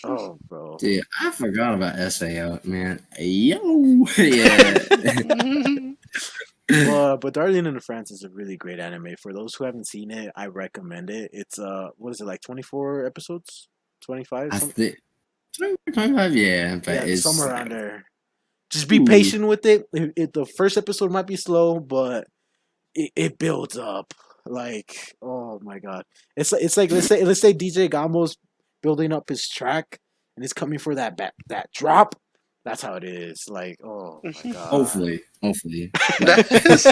Oh, bro. Dude, I forgot about SAO, man. Yo, yeah. But Darling in France is a really great anime. For those who haven't seen it, I recommend it. It's what is it, like 24 episodes, 25, I some think 25, yeah, but yeah, it's somewhere around like, there. Just be ooh, patient with it. The first episode might be slow, but it builds up. Like, oh my god, it's like let's say DJ Gamo's building up his track and it's coming for that drop. That's how it is. Like, oh my god. hopefully, but Nice.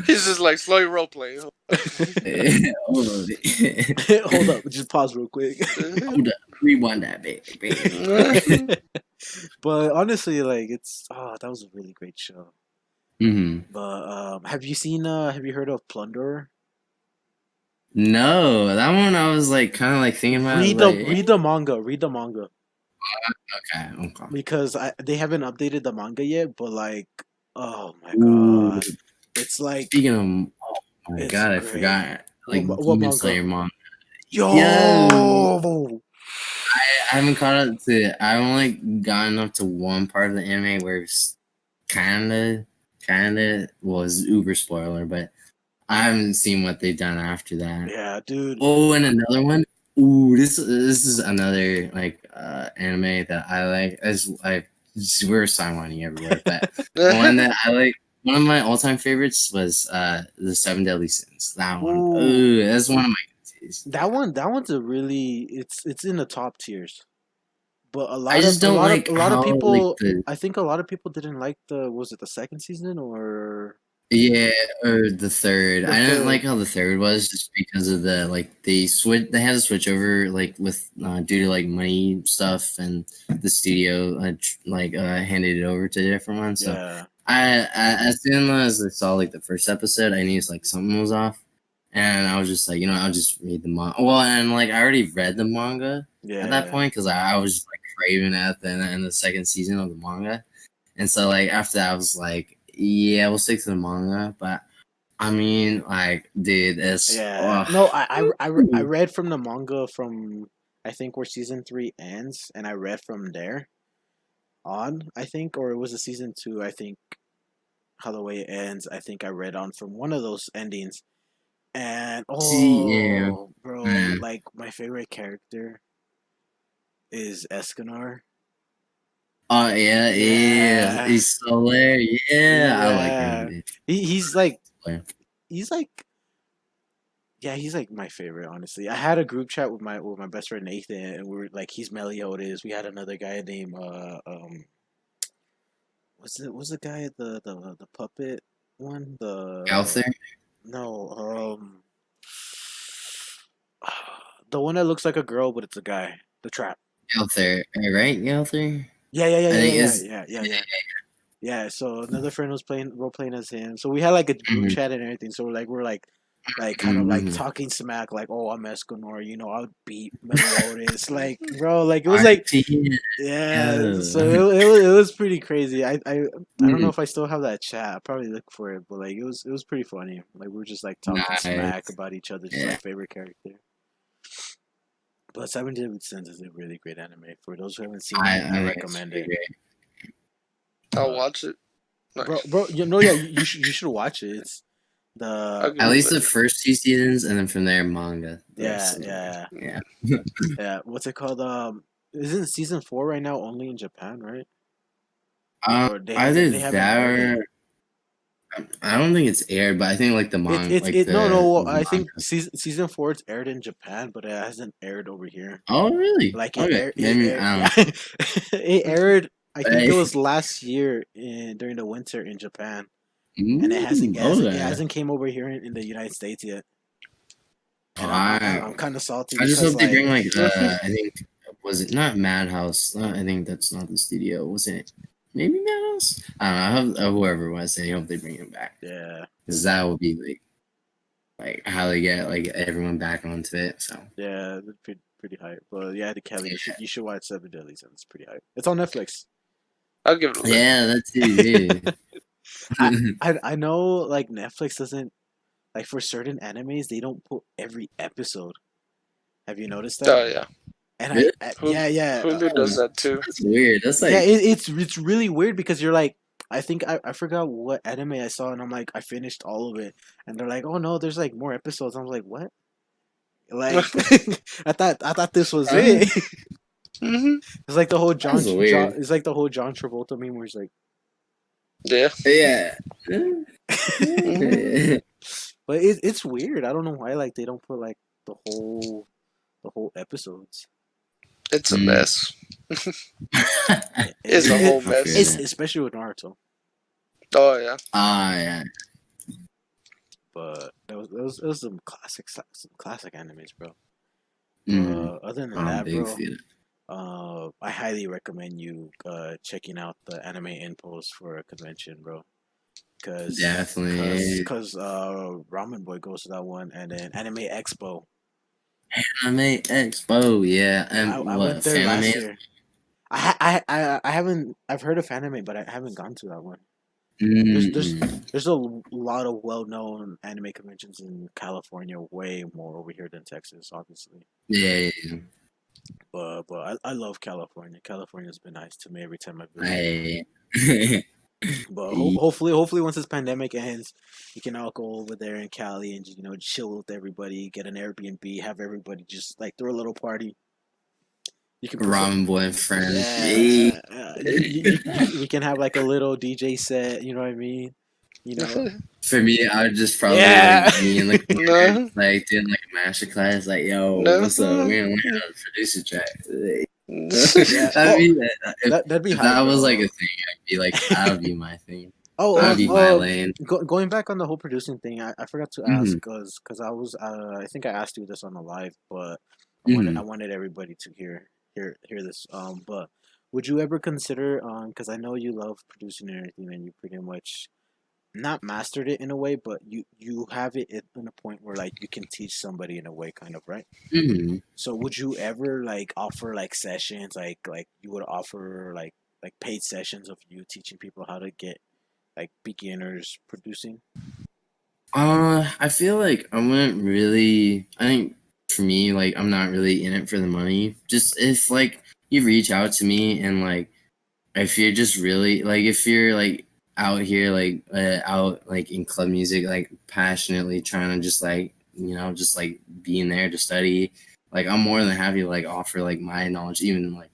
He's just like slowly role playing. hold on, Hold up, just pause real quick. hold up, rewind that, baby. But honestly, like that was a really great show. Hmm. But have you heard of Plunder? No, that one I was like kind of like thinking about. Read the manga. Read the manga Okay. because they haven't updated the manga yet. But like, oh my Ooh, god, it's like speaking of, oh my it's god, I great. forgot. Like What Demon manga? Slayer manga. Yo, Yo, I haven't caught up to. I've only gotten up to one part of the anime where it's kinda was uber spoiler, but I haven't seen what they've done after that. yeah, dude. Oh, and another one. Ooh, this is another like anime that I like. As I we're sidewinding everywhere, but one that I like. One of my all-time favorites was the Seven Deadly Sins. That one. Ooh, Ooh, that's one of my go-tos. that one's a really it's in the top tiers. But I just don't like a lot of how like people, the I think a lot of people didn't like was it the second season or yeah, or the third. the I didn't like third? how the third was just because of the like they had to switch over like with due to like money stuff and the studio handed it over to a different one. So Yeah, I as soon as I saw like the first episode, I knew like something was off, and I was just like, I'll just read the manga. Well, and like I already read the manga at that yeah, point because I was just like craving at the end of the second season of the manga. And so like after that I was like, yeah, we'll stick to the manga. But I mean, like, dude, it's yeah. No, I read from the manga from I think where season 3 ends, and I read from there on. I think, or it was a season 2. I think how the way it ends. I think I read on from one of those endings, and yeah, oh, bro, man. like my favorite character is Escanor. Oh yeah, Yeah, he's so there. Yeah, I like him, yeah. dude. He's like Yeah. he's like yeah, he's like my favorite, honestly. I had a group chat with my best friend Nathan, and we were like, he's Meliodas. We had another guy named what's the guy the puppet one Out there, no the one that looks like a girl but it's a guy, the trap. out there, right? Out there. Yeah, yeah, yeah, I yeah, think yeah, yeah, it's. yeah, yeah, yeah. Yeah, so another friend was playing role playing as him. So we had like a group Mhm, chat and everything. So we're like kind of like mhm. talking smack, like, oh, I'm Escanor, I'll beat Meliodas. Like, bro, like it was like RP. yeah, Yeah. so it was pretty crazy. I don't know Mm, if I still have that chat. I'll probably look for it, but like it was pretty funny. Like we were just like talking smack nice. about each other, just Yeah. like favorite character. But Seven Deadly Sins is a really great anime. For those who haven't seen it, I I think it's recommend pretty it. great. I'll But watch it. Nice. bro, yeah, you should watch it. It's I'll the give At it a least the look. first two seasons, and then from there, manga. The yeah, rest of the yeah, yeah. yeah. What's it called? Isn't season 4 right now only in Japan, right? Or they Either haven't that aired it? or I don't think it's aired, but I think like the manga, It's like it no no. the I think manga. season 4 it's aired in Japan, but it hasn't aired over here. Oh, really? Like Okay, it maybe aired, I yeah. don't know. It aired. I But think it was last year during the winter in Japan, and it okay. hasn't came over here in the United States yet. And I I'm kind of salty I just because hope they like bring like I think was it not Madhouse? I think that's not the studio. Was it maybe Madhouse? I don't know. I hope, whoever it was, I hope they bring him back yeah because that would be like how they get like everyone back onto it. So yeah it's pretty hype. But yeah, the Kelly, you should watch Seven Deadly Sins. It's pretty hype. It's on Netflix. I'll give it a look. yeah, that's it. I, Yeah. I know like Netflix doesn't like for certain animes they don't put every episode. Have you noticed that? Oh yeah, And Really? yeah. Hulu does that too. That's weird. That's Yeah, like it's really weird because you're like, I think I forgot what anime I saw, and I'm like, I finished all of it, and they're like, oh no, there's like more episodes. I'm like, what? Like, I thought this was huh? it. Hmm. It's like the whole That's weird. It's like the whole John Travolta meme where he's like, Yeah. Yeah. Hmm. but it's weird. I don't know why like they don't put like the whole episodes. It's a Mm. mess. It, It's it, a it, whole I feel mess. that. especially with Naruto. Oh yeah. Yeah. But that was some classic animes, bro. Mm. But other than I'm that, big bro, fan. I highly recommend you checking out the anime infos for a convention, bro. Definitely. Cause Ramen Boy goes to that one, and then Anime Expo. Anime Expo, yeah. I And went what there last Fanime? year. I haven't I've heard of anime, but I haven't gone to that one. There's there's Mm-mm. there's a lot of well known anime conventions in California, way more over here than Texas, obviously. Yeah, But I love California. California's been nice to me every time I visit. I But hopefully once this pandemic ends, we can all go over there in Cali and just, chill with everybody, get an Airbnb, have everybody just like throw a little party. You can perform. Ramen Boy and friends. Yeah. Yeah, we can have like a little DJ set. You know what I mean? You know. For me, I would just probably Yeah. like me in the corner, No. like doing like a master class, like, yo, No. what's up? We're gonna learn how to produce a track. Yeah. That'd Oh, be that'd be if hype, that was like bro. a thing, I'd be like that would be my thing. That Oh, would be my lane. going back on the whole producing thing, I forgot to ask Hmm. because I was I think I asked you this on the live, but I Hmm. wanted everybody to hear this. But would you ever consider because I know you love producing and everything, and you pretty much not mastered it in a way, but you have it in a point where like you can teach somebody in a way, kind of, right? Hmm. So would you ever like offer like sessions, like you would offer like paid sessions of you teaching people how to get like beginners producing? I feel like I wouldn't really. I think for me, like I'm not really in it for the money. Just if like you reach out to me and like if you're just really like if you're like out here like out like in club music like passionately trying to just like just like being there to study, like I'm more than happy to like offer like my knowledge, even like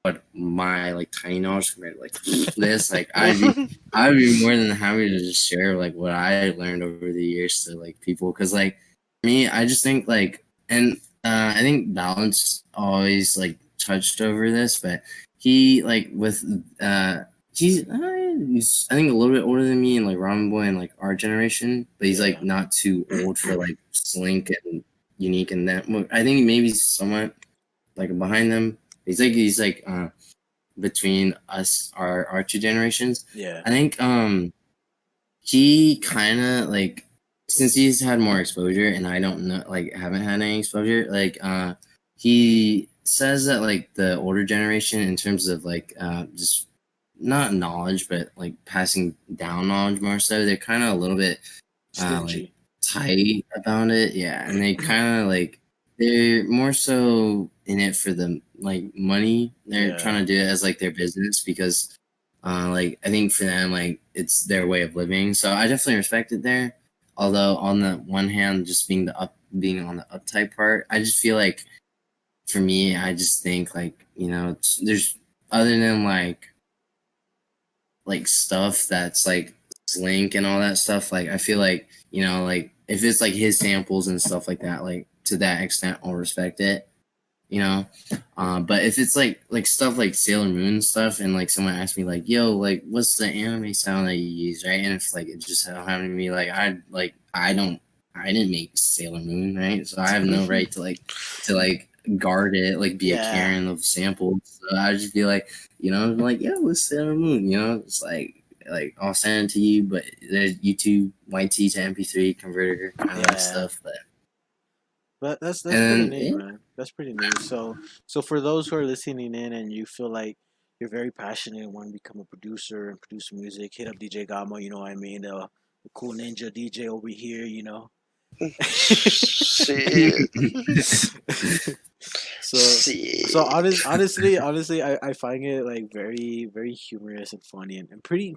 what my like tiny knowledge compared to like this, like I'd be more than happy to just share like what I learned over the years to like people, because like me, I just think like, and I think Balance always like touched over this, but he like with he's I think a little bit older than me and like Ramen Boy and like our generation, but he's like Yeah. not too old for like Slink and Unique and that. I think maybe somewhat like behind them. He's like between us, our two generations. Yeah. I think he kind of like, since he's had more exposure and I don't know, like haven't had any exposure, like he says that like the older generation in terms of like just not knowledge but like passing down knowledge more so, they're kind of a little bit like Stingy. tight about it, yeah, and they kind of like they're more so in it for the like money. They're Yeah. trying to do it as like their business because like I think for them like it's their way of living. So I definitely respect it there. Although on the one hand, just being on the uptight part, I just feel like for me, I just think like there's other than like stuff that's like link and all that stuff, like I feel like, you know, like if it's like his samples and stuff like that, like to that extent I'll respect it, you know. But if it's like stuff like Sailor Moon stuff, and like someone asks me like, yo, like what's the anime sound that you use, right? And if like it just happened to me, like I didn't make Sailor Moon, right? So I have no right to guard it, like be a Yeah. Karen of samples. So I just be like, you know, like, yo, what's Sailor Moon? You know, it's like I'll send it to you, but there's YouTube YT to MP3 converter kind of Yeah. stuff. But that's pretty And neat, yeah. man. That's pretty neat. So for those who are listening in and you feel like you're very passionate and want to become a producer and produce music, hit up DJ Gamo. You know what I mean? The cool ninja DJ over here. You know. Shit. So honestly, I find it like very very humorous and funny and pretty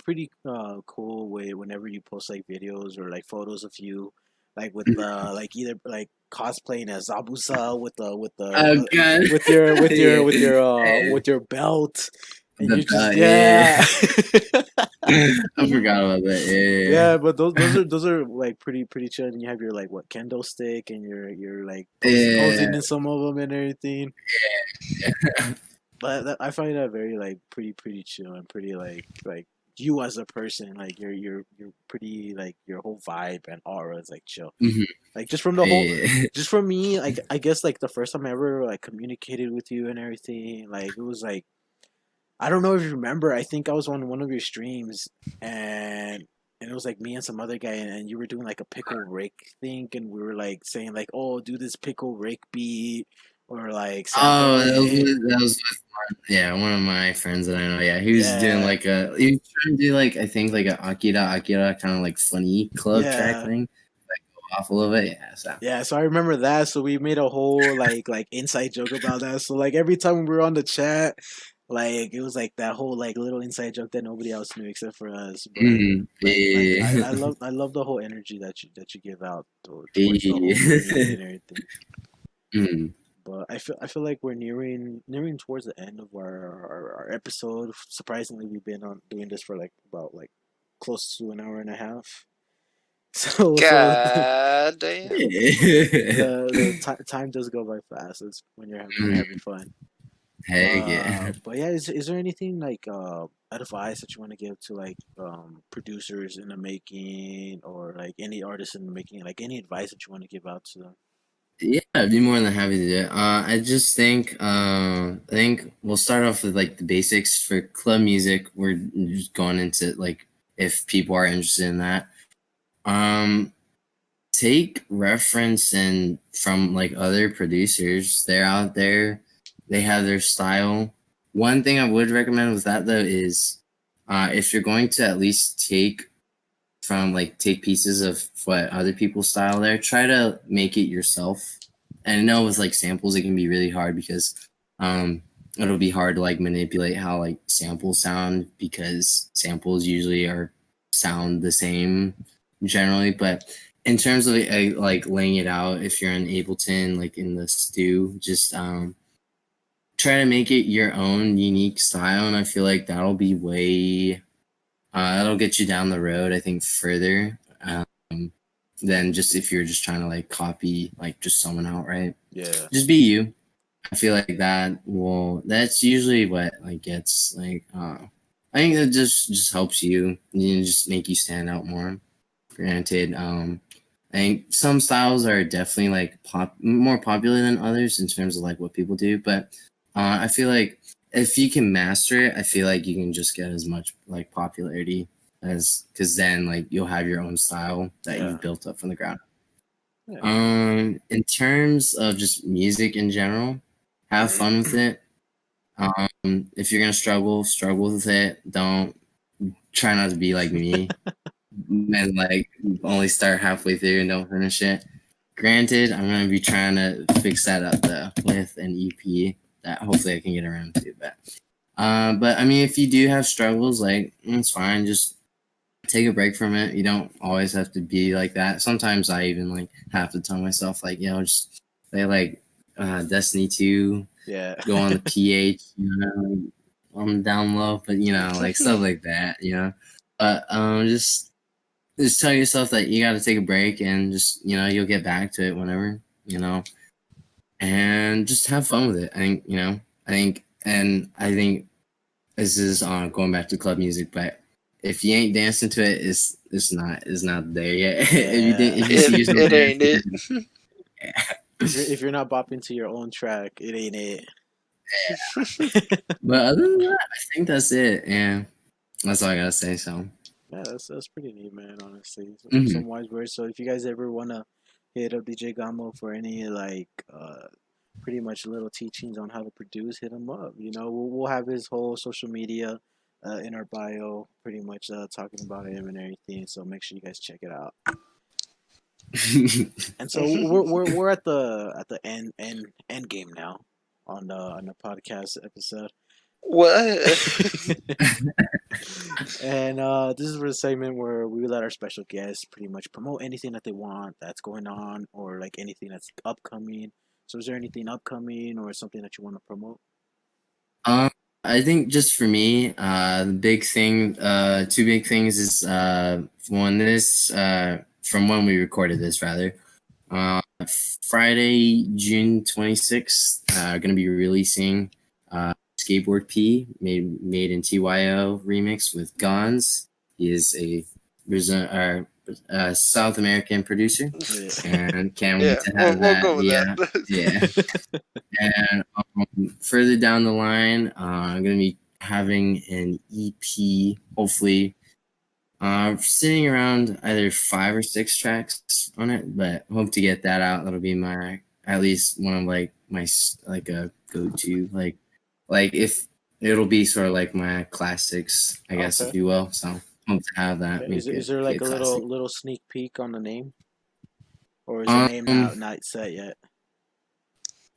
cool way whenever you post like videos or like photos of you like with like either like cosplaying as Zabuza Oh god. Yeah. with your belt and The you just belt, yeah. yeah. I forgot about that. Yeah. Yeah, but those are like pretty chill. And you have your like what kendo stick, and you're like Yeah. posing in some of them and everything. Yeah. But I find that very like pretty chill and pretty like you as a person, like you're pretty like your whole vibe and aura is like chill. Mhm. Like just from the whole, Yeah. just from me, like I guess like the first time I ever like communicated with you and everything, like it was like I don't know if you remember. I think I was on one of your streams, and it was like me and some other guy, and you were doing like a pickle rake thing, and we were like saying like, "Oh, do this pickle rake beat," or like sample Oh, it. that was one of my friends that I know. Yeah, he was doing Yeah, he was trying to do like I think like a Akira kind of like funny club track yeah, thing, like go off a little bit. Yeah, so yeah. So I remember that. So we made a whole like inside joke about that. So like every time we were on the chat, like it was like that whole like little inside joke that nobody else knew except for us. But like yeah. I love the whole energy that you give out towards the whole community Yeah. and everything. Mhm. But I feel like we're nearing towards the end of our episode. Surprisingly, we've been on doing this for like about like close to an hour and a half. So God damn. Yeah. time does go by fast. It's when you're Mhm. having fun. Heck yeah. But yeah, is there anything like advice that you want to give to like producers in the making or like any artists in the making? Like any advice that you want to give out to them? Yeah, I'd be more than happy to do it. I just think we'll start off with like the basics for club music. We're just going into like if people are interested in that. Um, take reference and from like other producers. They're out there. They have their style. One thing I would recommend with that though is if you're going to at least take pieces of what other people's style there, try to make it yourself. And I know with like samples it can be really hard because um it'll be hard to like manipulate how like samples sound because samples usually are sound the same generally. But in terms of like laying it out, if you're in Ableton like in the stew, just try to make it your own unique style, and I feel like that'll get you down the road, I think, further than just if you're just trying to like copy like just someone outright. Yeah, Just be you. I feel like that's usually what like gets like I think that just helps you know, just make you stand out more. Granted, I think some styles are definitely like more popular than others in terms of like what people do, but I feel like if you can master it, I feel like you can just get as much like popularity as because then like you'll have your own style that yeah, you've built up from the ground. yeah. In terms of just music in general, have fun with it. If you're gonna struggle with it. Don't try not to be like me and like only start halfway through and don't finish it. Granted, I'm gonna be trying to fix that up though with an EP that hopefully I can get around to. But I mean, if you do have struggles, like it's fine. Just take a break from it. You don't always have to be like that. Sometimes I even like have to tell myself like, just play like Destiny 2, Yeah. go on the PH, you know, I'm down low, but you know, like stuff like that, you know. But just just tell yourself that you got to take a break and just you'll get back to it whenever and just have fun with it. I think this is going back to club music, but if you ain't dancing to it, it's not there yet. If you see yourself It ain't dancing, it. If you're not bopping to your own track, it ain't it. but other than that, I think that's it. Yeah, that's all I gotta say. So Yeah, that's pretty neat, man. Honestly, Mhm. some wise words. So if you guys ever wanna hit up DJagaimo for any pretty much little teachings on how to produce, hit him up. We'll have his whole social media in our bio, pretty much talking about him and everything. So make sure you guys check it out. And so we're at the end game now on the podcast episode. What? And this is for the segment where we let our special guests pretty much promote anything that they want that's going on, or like anything that's upcoming. So is there anything upcoming or something that you want to promote? Um, I think just for me, the big thing, two big things is one from when we recorded this rather, uh, Friday, June 26th, gonna be releasing Skateboard P made in TYO remix with Gons. He is a South American producer, and can't wait Yeah, to have we'll that. go with Yeah, that. yeah. And further down the line, I'm gonna be having an EP, hopefully, sitting around either 5 or 6 tracks on it, but hope to get that out. That'll be my at least one of like a go-to like if it'll be sort of like my classics, I guess, if Okay. you will. So hope to have that, Is make is it there be like a a classic. little sneak peek on the name, or is the name Um, not set yet?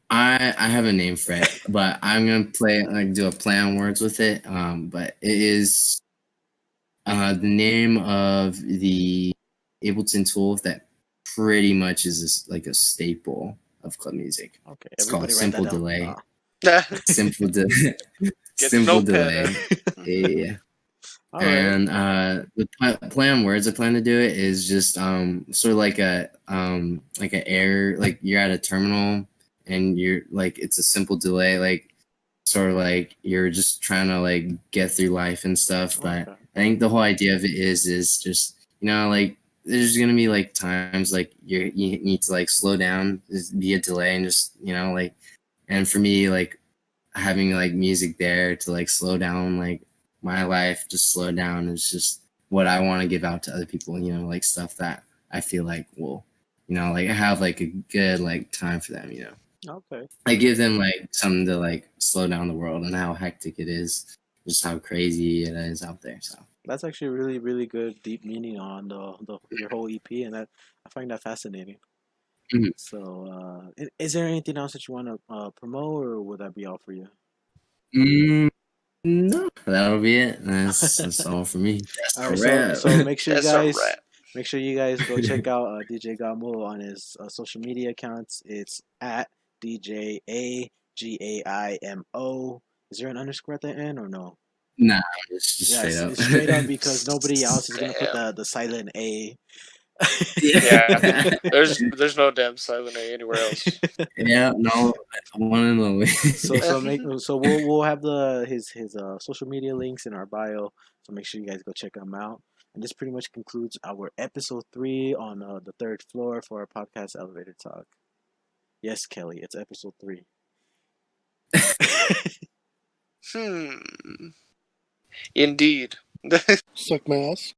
I have a name for it, but I'm gonna do a play on words with it. But it is the name of the Ableton tool that pretty much is like a staple of club music. Okay, It's called everybody write that Simple down. Delay. Simple de- Get your Simple notepad Delay. out. Yeah. All right. And the play on words I plan to do it is just sort of like a air, like you're at a terminal and you're like it's a simple delay, like sort of like you're just trying to like get through life and stuff. But Okay. I think the whole idea of it is just like there's gonna be like times like you need to like slow down, just be a delay, and just like, and for me like having like music there to like slow down like my life, just slow down is just what I want to give out to other people. Like stuff that I feel like will like have like a good like time for them. Okay. I give them like something to like slow down the world and how hectic it is, just how crazy it is out there. So That's actually really, really good, deep meaning on your whole EP, and I find that fascinating. Mhm. So, is there anything else that you want to promote, or would that be all for you? mm, no, that'll be it. That's all for me. That's All a right, wrap. so make sure you That's a guys wrap. go check out DJ Gamo on his social media accounts. It's at DJagaimo. Is there an underscore at the end or no? Nah, it's just Yeah, straight up. it's straight up because nobody else is gonna put Damn. the silent A. Yeah. There's no damn silent A anywhere else. Yeah, no, one and only. So we'll have his social media links in our bio. So make sure you guys go check them out. And this pretty much concludes our episode 3 on the third floor for our podcast Elevator Talk. Yes, Kelly, it's episode 3. Indeed. Suck my ass.